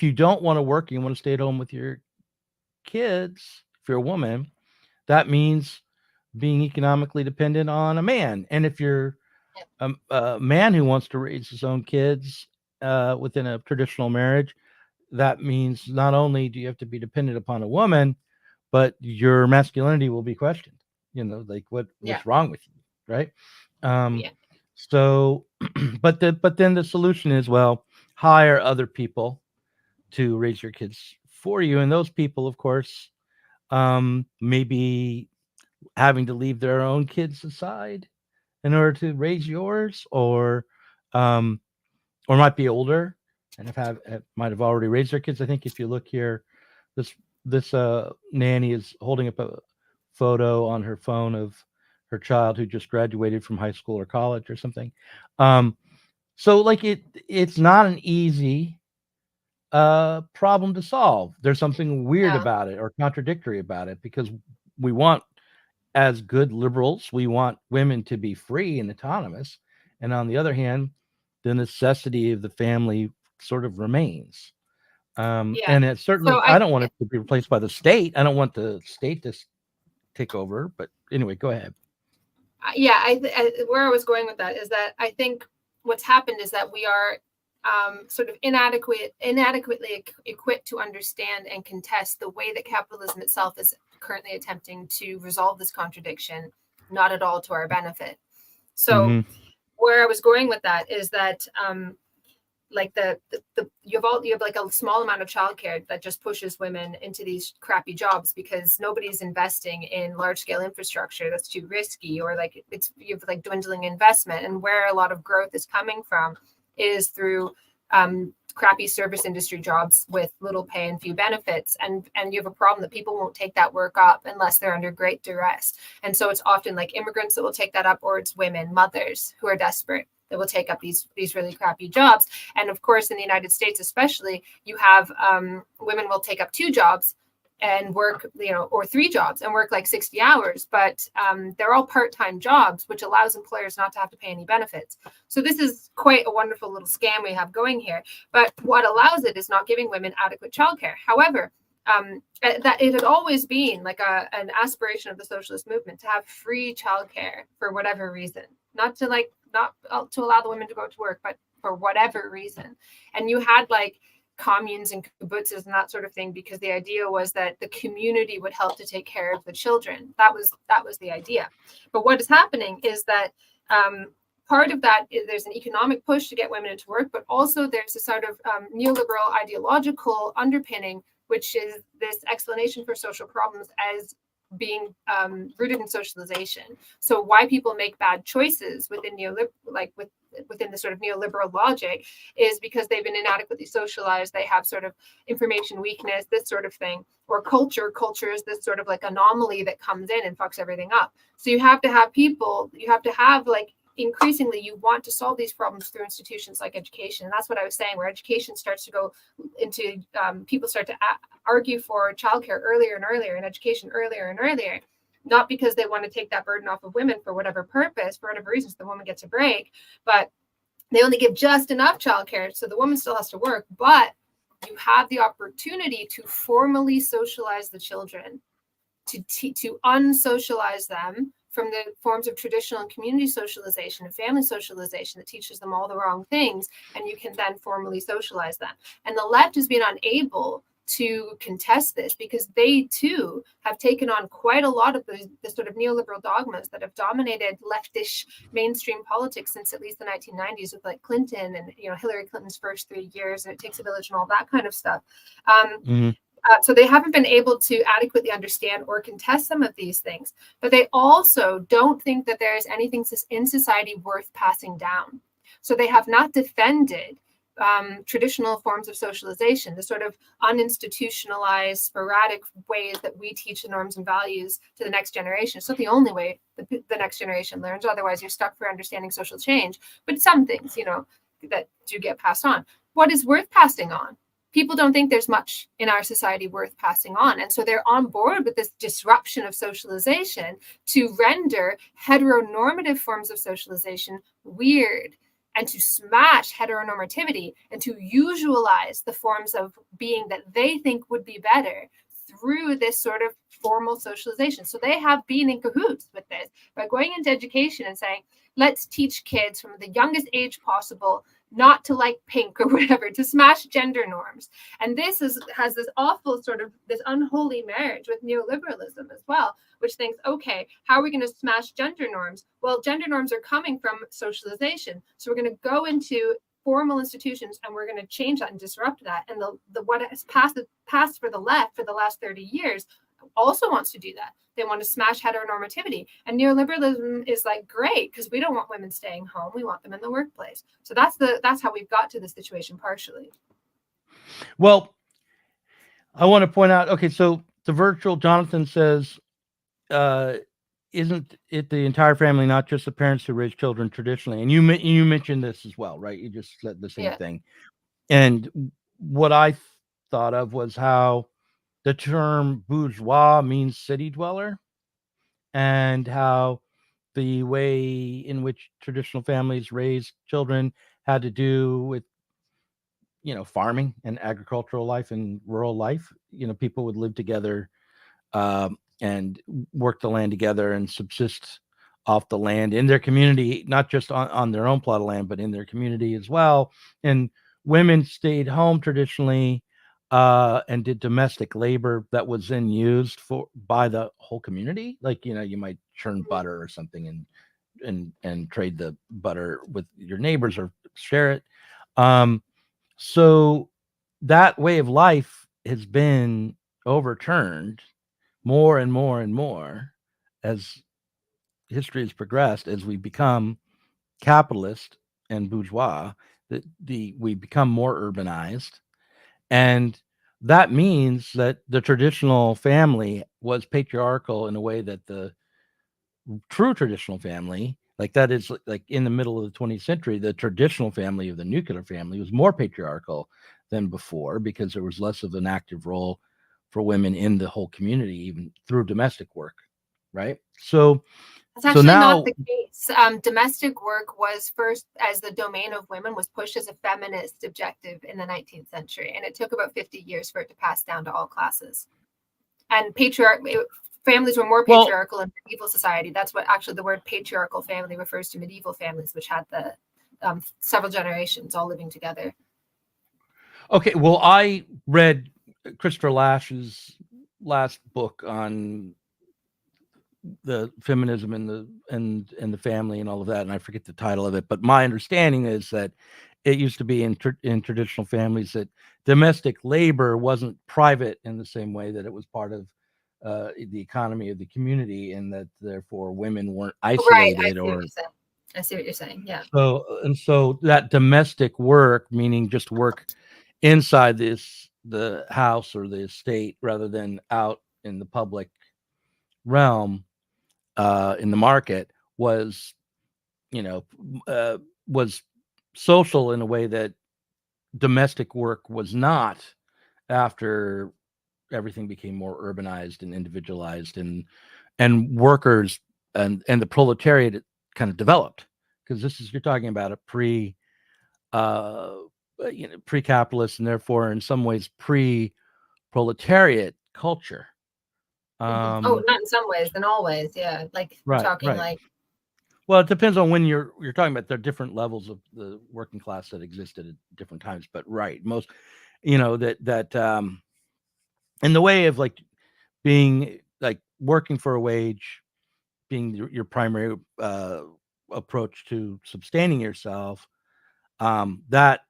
you don't want to work, you want to stay at home with your kids, if you're a woman, that means being economically dependent on a man. And if you're a man who wants to raise his own kids within a traditional marriage, that means not only do you have to be dependent upon a woman, but your masculinity will be questioned. Like what's wrong with you, right? So, but then the solution is, well, hire other people to raise your kids for you, and those people, of course, maybe having to leave their own kids aside in order to raise yours, or might be older and might have already raised their kids. I think if you look here, this nanny is holding up a photo on her phone of her child who just graduated from high school or college or something. So like it's not an easy problem to solve. There's something weird about it or contradictory about it, because we want, as good liberals, we want women to be free and autonomous, and on the other hand, the necessity of the family sort of remains. And it's certainly, I don't want it to be replaced by the state. I don't want the state to take over. But anyway, go ahead. Where I was going with that is that I think what's happened is that we are sort of inadequately equipped to understand and contest the way that capitalism itself is currently attempting to resolve this contradiction, not at all to our benefit. So where I was going with that is that like you have like a small amount of childcare that just pushes women into these crappy jobs because nobody's investing in large scale infrastructure that's too risky, or like you have like dwindling investment. And where a lot of growth is coming from is through crappy service industry jobs with little pay and few benefits. And you have a problem that people won't take that work up unless they're under great duress. And so it's often like immigrants that will take that up, or it's women, mothers who are desperate that will take up these really crappy jobs. And of course, in the United States, especially, you have women will take up 2 jobs and work, or 3 jobs and work like 60 hours, but they're all part-time jobs, which allows employers not to have to pay any benefits. So this is quite a wonderful little scam we have going here. But what allows it is not giving women adequate childcare. However, that it had always been like an aspiration of the socialist movement to have free childcare for whatever reason, not to allow the women to go to work, but for whatever reason. And you had like communes and kibbutzes and that sort of thing, because the idea was that the community would help to take care of the children. That was the idea. But what is happening is that part of that is there's an economic push to get women into work, but also there's a sort of neoliberal ideological underpinning, which is this explanation for social problems as being rooted in socialization. So why people make bad choices within within the sort of neoliberal logic is because they've been inadequately socialized. They have sort of information weakness, this sort of thing, or culture is this sort of like anomaly that comes in and fucks everything up. So you have to have people, you have to have like, increasingly you want to solve these problems through institutions like education. And that's what I was saying, where education starts to go into, people start to argue for childcare earlier and earlier, and education earlier and earlier, not because they want to take that burden off of women for whatever purpose, for whatever reasons the woman gets a break, but they only give just enough childcare, so the woman still has to work, but you have the opportunity to formally socialize the children, to unsocialize them from the forms of traditional and community socialization and family socialization that teaches them all the wrong things, and you can then formally socialize them. And the left has been unable to contest this because they too have taken on quite a lot of the sort of neoliberal dogmas that have dominated leftish mainstream politics since at least the 1990s, with like Clinton and Hillary Clinton's first 3 years, and It Takes a Village and all that kind of stuff. So they haven't been able to adequately understand or contest some of these things, but they also don't think that there is anything in society worth passing down. So they have not defended traditional forms of socialization, the sort of uninstitutionalized, sporadic ways that we teach the norms and values to the next generation. It's not the only way the next generation learns. Otherwise, you're stuck for understanding social change. But some things, that do get passed on. What is worth passing on? People don't think there's much in our society worth passing on. And so they're on board with this disruption of socialization to render heteronormative forms of socialization weird, and to smash heteronormativity, and to usualize the forms of being that they think would be better through this sort of formal socialization. So they have been in cahoots with this by going into education and saying, let's teach kids from the youngest age possible not to like pink or whatever, to smash gender norms. And this has this awful sort of this unholy marriage with neoliberalism as well, which thinks, okay, how are we going to smash gender norms? Well, gender norms are coming from socialization. So we're going to go into formal institutions and we're going to change that and disrupt that. And the what has passed for the left for the last 30 years also wants to do that. They want to smash heteronormativity. And neoliberalism is like, great, because we don't want women staying home. We want them in the workplace. So that's how we've got to the situation partially. Well, I want to point out, okay, so the virtual Jonathan says, isn't it the entire family, not just the parents who raise children traditionally? And you mentioned this as well, right? You just said the same thing. And what I thought of was how the term bourgeois means city dweller, and how the way in which traditional families raised children had to do with, farming and agricultural life and rural life. People would live together and work the land together and subsist off the land in their community, not just on their own plot of land, but in their community as well. And women stayed home traditionally and did domestic labor that was then used by the whole community. Like, you might churn butter or something and trade the butter with your neighbors or share it. So that way of life has been overturned more and more and more as history has progressed, as we become capitalist and bourgeois, we become more urbanized. And that means that the traditional family was patriarchal in a way that the true traditional family, like that is like in the middle of the 20th century, the traditional family of the nuclear family was more patriarchal than before, because there was less of an active role for women in the whole community, even through domestic work, right? So that's actually now, not the case. Domestic work was first, as the domain of women, was pushed as a feminist objective in the 19th century, and it took about 50 years for it to pass down to all classes. And families were more patriarchal in medieval society. That's what actually the word patriarchal family refers to, medieval families, which had the several generations all living together. Okay, well, I read Christopher Lash's last book on the feminism and the family and all of that, and I forget the title of it, but my understanding is that it used to be in traditional families that domestic labor wasn't private in the same way that it was part of the economy of the community, and that therefore women weren't isolated. Right, I see what you're saying. Yeah. So that domestic work, meaning just work inside the house or the estate rather than out in the public realm, in the market, was, you know, was social in a way that domestic work was not, after everything became more urbanized and individualized, and workers and the proletariat kind of developed, because you're talking about a uh pre-capitalist, and therefore in some ways pre-proletariat culture. Oh, not in some ways, in all ways. Yeah. Like we're talking Right. like, Well, it depends on when you're talking about. There are different levels of the working class that existed at different times, but right, most, in the way of like being like working for a wage being your primary approach to sustaining yourself, that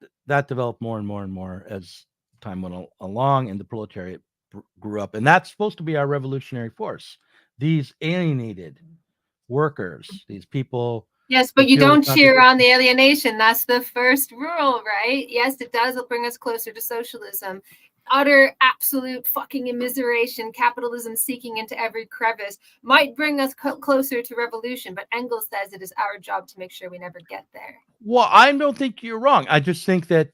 developed more and more and more as time went along, and the proletariat grew up, and that's supposed to be our revolutionary force. These alienated workers, these people. yes, but you don't cheer on the alienation. That's the first rule, right? Yes, it does bring us closer to socialism. Utter, absolute fucking immiseration, capitalism seeking into every crevice might bring us closer to revolution, but Engels says it is our job to make sure we never get there. Well, I don't think you're wrong. I just think that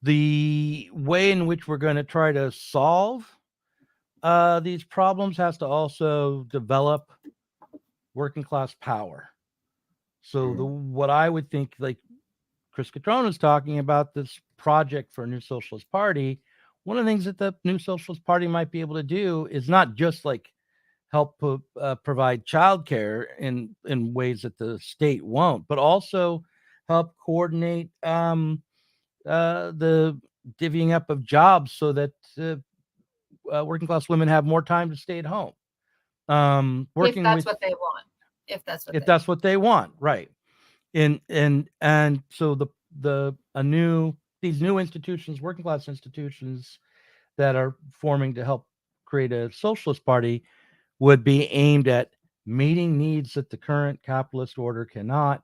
the way in which we're going to try to solve these problems has to also develop working class power. So what I would think, like Chris Catrona is talking about, this project for a new socialist party, one of the things that the new socialist party might be able to do is not just like help provide childcare in ways that the state won't, but also help coordinate the divvying up of jobs so that working class women have more time to stay at home. If that's what they want. If that's what they want, right? And so these new institutions, working class institutions that are forming to help create a socialist party, would be aimed at meeting needs that the current capitalist order cannot,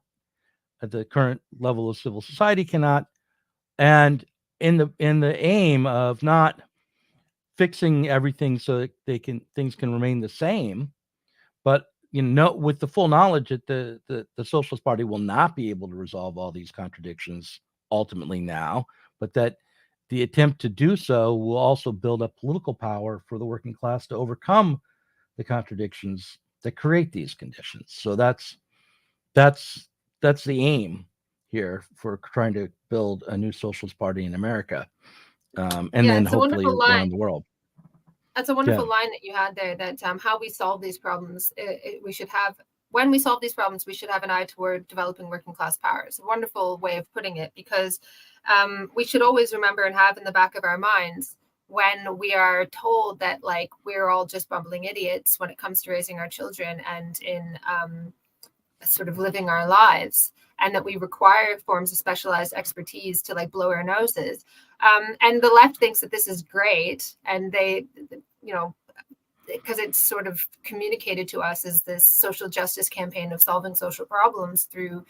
at the current level of civil society cannot, and in the aim of not fixing everything so that things can remain the same, but with the full knowledge that the Socialist Party will not be able to resolve all these contradictions ultimately now, but that the attempt to do so will also build up political power for the working class to overcome the contradictions that create these conditions. So that's the aim here for trying to build a new socialist party in America, and then hopefully around the world. That's a wonderful line that you had there, that how we solve these problems, when we solve these problems, we should have an eye toward developing working class power. It's a wonderful way of putting it, because we should always remember and have in the back of our minds, when we are told that like we're all just bumbling idiots when it comes to raising our children and in sort of living our lives, and that we require forms of specialized expertise to like blow our noses. And the left thinks that this is great, and they, because it's sort of communicated to us as this social justice campaign of solving social problems through,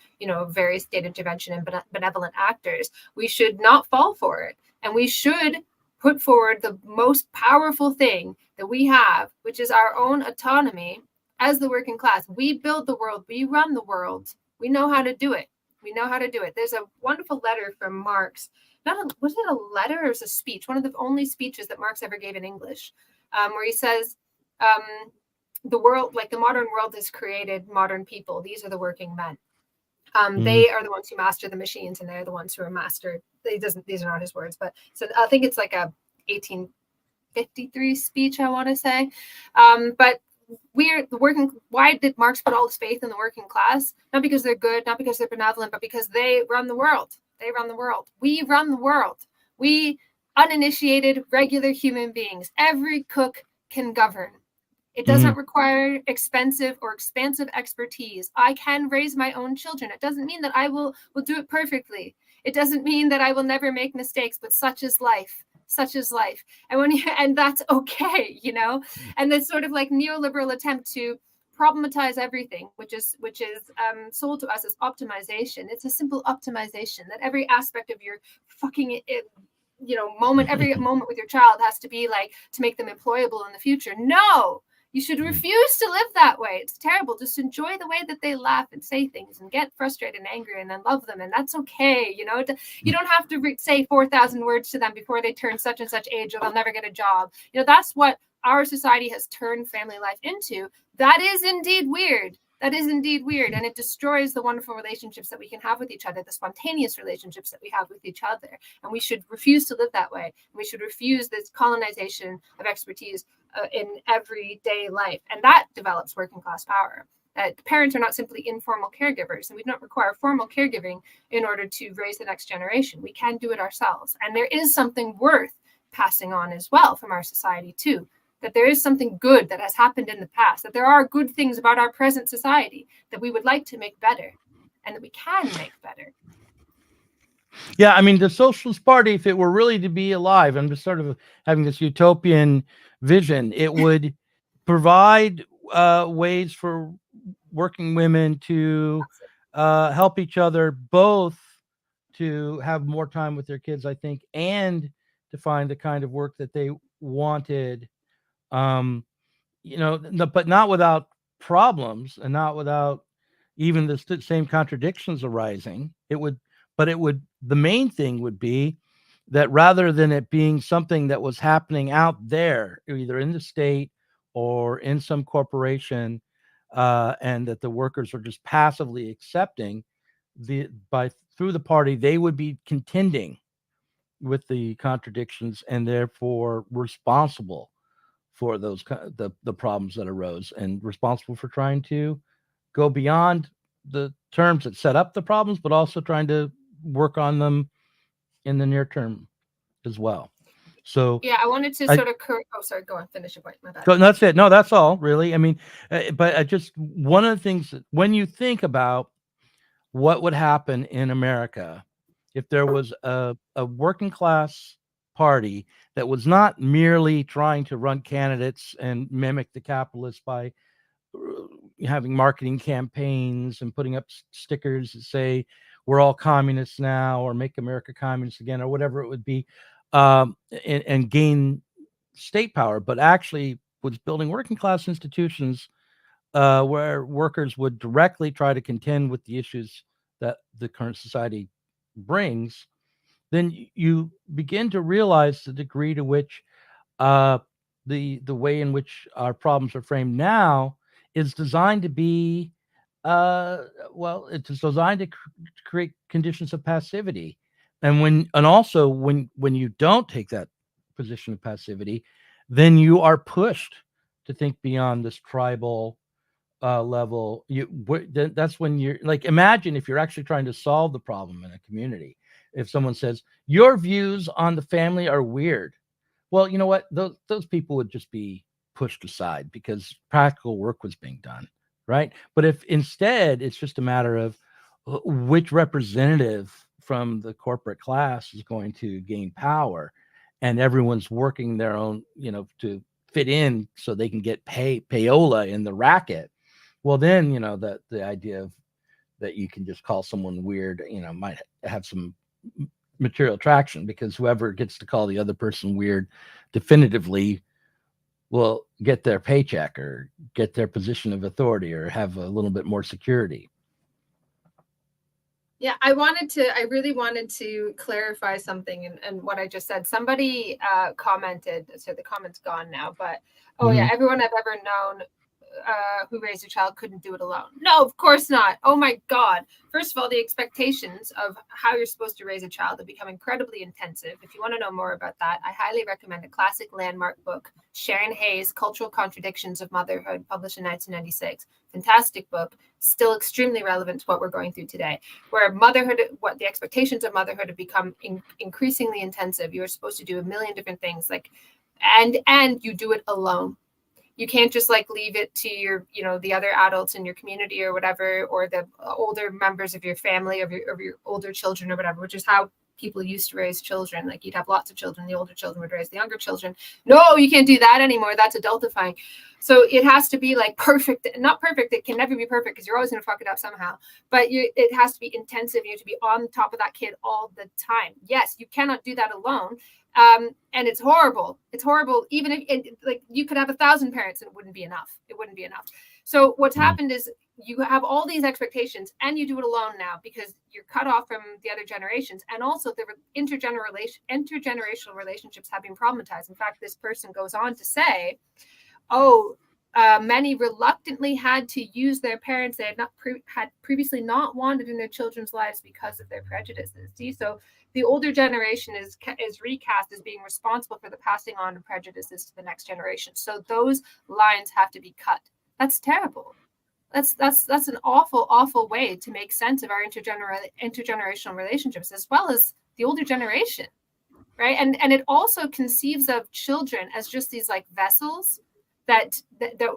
various state intervention and benevolent actors. We should not fall for it, and we should put forward the most powerful thing that we have, which is our own autonomy as the working class. We build the world, we run the world, we know how to do it. There's a wonderful letter from Marx. Was it a letter or was it a speech? One of the only speeches that Marx ever gave in English, where he says, the world, like the modern world, has created modern people. These are the working men. They are the ones who master the machines, and they're the ones who are mastered. These are not his words, but so I think it's like a 1853 speech, I want to say. But we're the working. Why did Marx put all his faith in the working class? Not because they're good, not because they're benevolent, but because they run the world. They run the world. We run the world. We uninitiated, regular human beings. Every cook can govern. It doesn't require expensive or expansive expertise. I can raise my own children. It doesn't mean that I will do it perfectly. It doesn't mean that I will never make mistakes, but such is life. Such is life. And that's okay, And this sort of like neoliberal attempt to problematize everything, which is sold to us as optimization. It's a simple optimization that every aspect of your fucking every moment with your child has to be like to make them employable in the future. No, you should refuse to live that way. It's terrible. Just enjoy the way that they laugh and say things and get frustrated and angry and then love them. And that's okay. You don't have to say 4,000 words to them before they turn such and such age or they'll never get a job. That's what our society has turned family life into. That is indeed weird. And it destroys the wonderful relationships that we can have with each other, the spontaneous relationships that we have with each other. And we should refuse to live that way. We should refuse this colonization of expertise in everyday life. And that develops working class power. Parents are not simply informal caregivers, and we don't require formal caregiving in order to raise the next generation. We can do it ourselves. And there is something worth passing on as well from our society too. That there is something good that has happened in the past, that there are good things about our present society that we would like to make better and that we can make better. Yeah, I mean, the Socialist Party, if it were really to be alive, I'm just sort of having this utopian vision, it would provide ways for working women to help each other, both to have more time with their kids, I think, and to find the kind of work that they wanted. But not without problems and not without even the same contradictions arising. The main thing would be that rather than it being something that was happening out there, either in the state or in some corporation, and that the workers are just passively accepting through the party, they would be contending with the contradictions and therefore responsible for those the problems that arose and responsible for trying to go beyond the terms that set up the problems, but also trying to work on them in the near term as well. So yeah, I wanted to sort of go on, finish your point. My bad. That's it. No, that's all really. I mean, but I just, one of the things that when you think about what would happen in America if there was a working class party that was not merely trying to run candidates and mimic the capitalists by having marketing campaigns and putting up stickers that say we're all communists now or make America communist again or whatever it would be, and gain state power, but actually was building working class institutions where workers would directly try to contend with the issues that the current society brings, then you begin to realize the degree to which the way in which our problems are framed now is designed to be it's designed to create conditions of passivity, and also when you don't take that position of passivity, then you are pushed to think beyond this tribal level. That's when you're like, imagine if you're actually trying to solve the problem in a community. If someone says your views on the family are weird, well, you know what? Those people would just be pushed aside because practical work was being done, right? But if instead it's just a matter of which representative from the corporate class is going to gain power, and everyone's working their own, to fit in so they can get payola in the racket. Well, then, the idea of that you can just call someone weird, might have some material traction, because whoever gets to call the other person weird definitively will get their paycheck or get their position of authority or have a little bit more security. Yeah, I really wanted to clarify something and what I just said. Somebody commented, so the comment's gone now, but yeah, everyone I've ever known who raised a child couldn't do it alone. No, of course not. Oh my God. First of all, the expectations of how you're supposed to raise a child have become incredibly intensive. If you want to know more about that, I highly recommend a classic landmark book, Sharon Hayes' Cultural Contradictions of Motherhood, published in 1996. Fantastic book, still extremely relevant to what we're going through today, where what the expectations of motherhood have become increasingly intensive. You're supposed to do a million different things, and you do it alone. You can't just leave it to your, the other adults in your community or whatever, or the older members of your family, of your older children or whatever, which is how people used to raise children. Like you'd have lots of children, the older children would raise the younger children. No, you can't do that anymore. That's adultifying. So it has to be like perfect, not perfect. It can never be perfect because you're always going to fuck it up somehow. But it has to be intensive. You have to be on top of that kid all the time. Yes, you cannot do that alone. And it's horrible. It's horrible. Even if like you could have 1,000 parents and it wouldn't be enough. It wouldn't be enough. So what's happened is you have all these expectations and you do it alone now because you're cut off from the other generations. And also the intergenerational relationships have been problematized. In fact, this person goes on to say, many reluctantly had to use their parents they had previously not wanted in their children's lives because of their prejudices. See, so the older generation is recast as being responsible for the passing on of prejudices to the next generation. So those lines have to be cut. That's terrible. That's an awful way to make sense of our intergenerational relationships, as well as the older generation, right? And it also conceives of children as just these like vessels that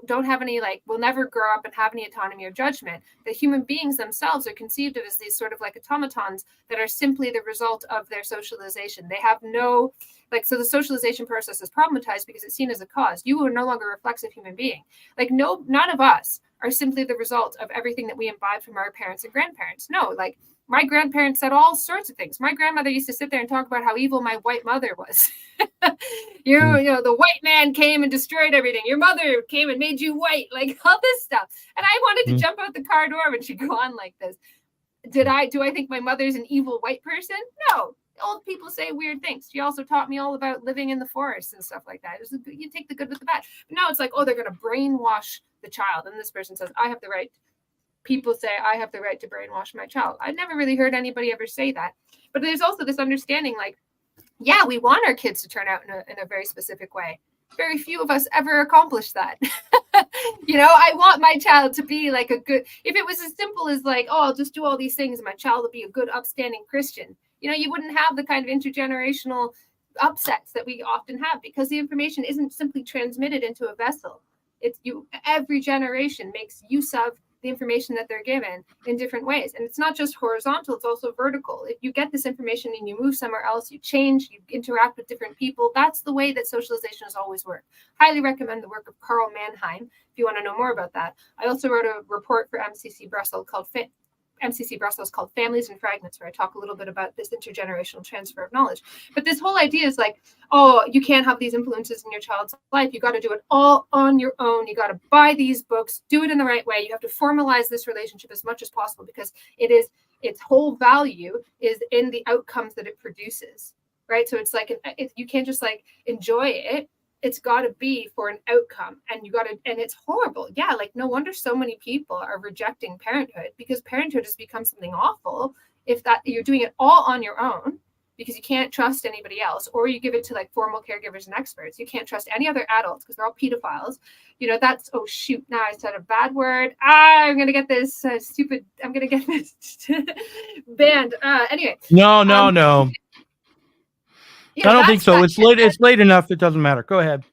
don't have any, like, will never grow up and have any autonomy or judgment. The human beings themselves are conceived of as these sort of like automatons that are simply the result of their socialization. They have no, like, so the socialization process is problematized because it's seen as a cause. You are no longer a reflexive human being. Like, none of us are simply the result of everything that we imbibe from our parents and grandparents. No, like, my grandparents said all sorts of things. My grandmother used to sit there and talk about how evil my white mother was. You know, the white man came and destroyed everything. Your mother came and made you white, like all this stuff. And I wanted to jump out the car door when she'd go on like this. Do I think my mother's an evil white person? No. Old people say weird things. She also taught me all about living in the forest and stuff like that. You take the good with the bad. But now it's like, oh, they're going to brainwash the child. And this person says, I have the right. People say I have the right to brainwash my child. I've never really heard anybody ever say that. But there's also this understanding, like, yeah, we want our kids to turn out in a very specific way. Very few of us ever accomplish that. You know, I want my child to be like a good, if it was as simple as like, oh, I'll just do all these things and my child will be a good, upstanding Christian, you know, you wouldn't have the kind of intergenerational upsets that we often have because the information isn't simply transmitted into a vessel. Every generation makes use of the information that they're given in different ways. And it's not just horizontal, it's also vertical. If you get this information and you move somewhere else, you change, you interact with different people. That's the way that socialization has always worked. Highly recommend the work of Carl Mannheim if you want to know more about that. I also wrote a report for MCC Brussels called Families and Fragments, where I talk a little bit about this intergenerational transfer of knowledge. But this whole idea is like, oh, you can't have these influences in your child's life. You got to do it all on your own. You got to buy these books, do it in the right way. You have to formalize this relationship as much as possible because its whole value is in the outcomes that it produces, right? So it's like, you can't just like enjoy it. It's got to be for an outcome, and and it's horrible. Yeah, like no wonder so many people are rejecting parenthood because parenthood has become something awful if that you're doing it all on your own because you can't trust anybody else, or you give it to like formal caregivers and experts. You can't trust any other adults because they're all pedophiles. You know, that's, oh shoot, now I said a bad word. I'm going to get this I'm going to get this banned. Anyway. No. Yeah, I don't think so. It's late. It's late enough. It doesn't matter. Go ahead.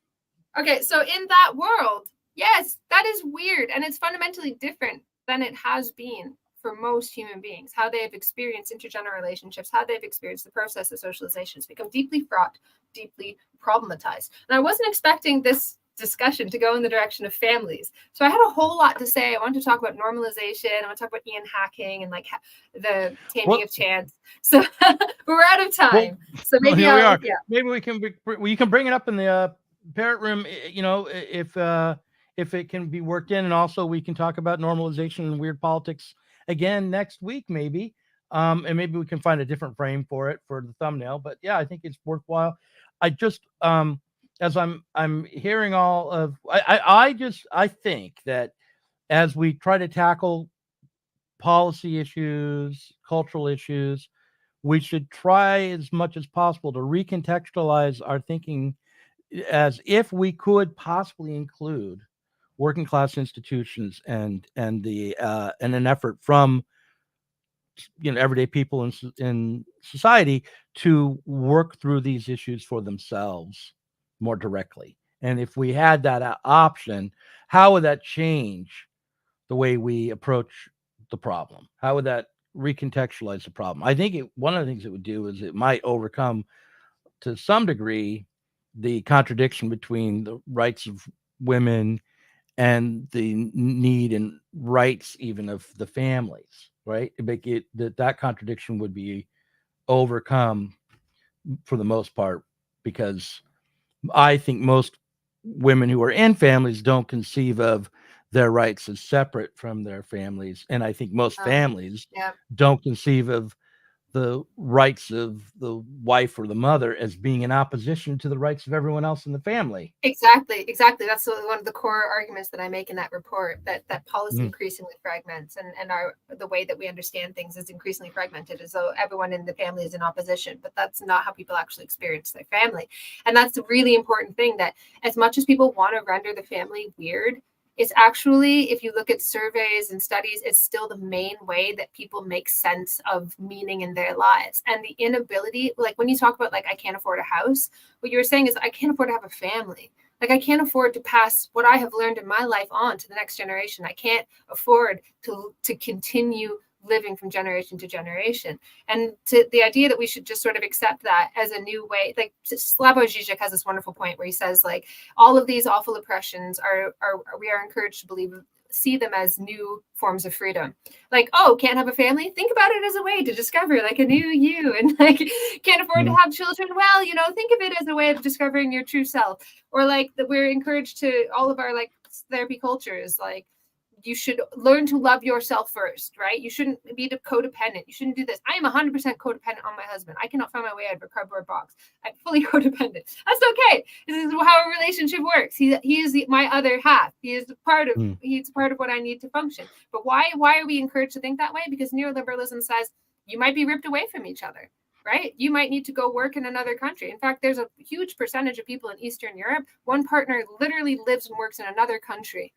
Okay, so in that world, yes, that is weird, and it's fundamentally different than it has been for most human beings. How they've experienced intergenerational relationships, how they've experienced the process of socialization has become deeply fraught, deeply problematized. And I wasn't expecting this discussion to go in the direction of families. So I had a whole lot to say. I want to talk about normalization. I want to talk about Ian hacking and like the taming of chance. So but we're out of time. So maybe here we are. Yeah. Maybe we can bring it up in the parent room. You know, if it can be worked in, and also we can talk about normalization and weird politics again next week, maybe. And maybe we can find a different frame for it for the thumbnail. But yeah, I think it's worthwhile. I just as I'm hearing all of, I think that as we try to tackle policy issues, cultural issues, we should try as much as possible to recontextualize our thinking as if we could possibly include working class institutions and an effort from, you know, everyday people in society to work through these issues for themselves more directly. And if we had that option, how would that change the way we approach the problem? How would that recontextualize the problem. I think one of the things it would do is it might overcome to some degree the contradiction between the rights of women and the need and rights even of the families, right? Make it that contradiction would be overcome for the most part, because I think most women who are in families don't conceive of their rights as separate from their families. And I think most families don't conceive of the rights of the wife or the mother as being in opposition to the rights of everyone else in the family. Exactly. That's one of the core arguments that I make in that report, that policy increasingly fragments, and the way that we understand things is increasingly fragmented, as though everyone in the family is in opposition. But that's not how people actually experience their family. And that's a really important thing, that as much as people want to render the family weird, it's actually, if you look at surveys and studies, it's still the main way that people make sense of meaning in their lives. And the inability, like when you talk about like, I can't afford a house, what you were saying is I can't afford to have a family. Like I can't afford to pass what I have learned in my life on to the next generation. I can't afford to continue living from generation to generation. And to the idea that we should just sort of accept that as a new way, like Slavoj Žižek has this wonderful point where he says, like, all of these awful oppressions we are encouraged to see them as new forms of freedom. Like, oh, can't have a family? Think about it as a way to discover like a new you. And like, can't afford to have children? Well, think of it as a way of discovering your true self. Or like that we're encouraged to, all of our like therapy cultures, like, you should learn to love yourself first, right? You shouldn't be codependent. You shouldn't do this. I am 100% codependent on my husband. I cannot find my way out of a cardboard box. I'm fully codependent. That's okay. This is how a relationship works. He is my other half. He's part of what I need to function. But why are we encouraged to think that way? Because neoliberalism says you might be ripped away from each other, right? You might need to go work in another country. In fact, there's a huge percentage of people in Eastern Europe, one partner literally lives and works in another country.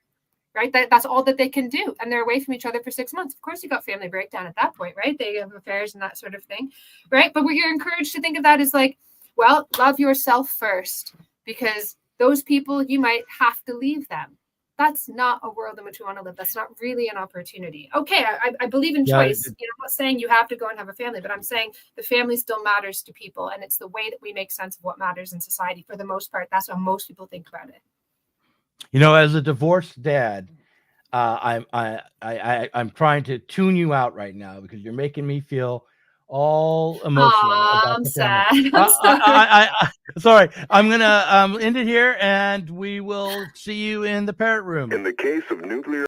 Right? That's all that they can do. And they're away from each other for 6 months. Of course, you got family breakdown at that point, right? They have affairs and that sort of thing, right? But you're encouraged to think of that as like, well, love yourself first, because those people, you might have to leave them. That's not a world in which we want to live. That's not really an opportunity. Okay, I believe in choice. I'm not saying you have to go and have a family, but I'm saying the family still matters to people. And it's the way that we make sense of what matters in society. For the most part, that's how most people think about it. As a divorced dad, I'm trying to tune you out right now because you're making me feel all emotional. I'm sad. Sorry. I'm gonna end it here, and we will see you in the parrot room. In the case of nuclear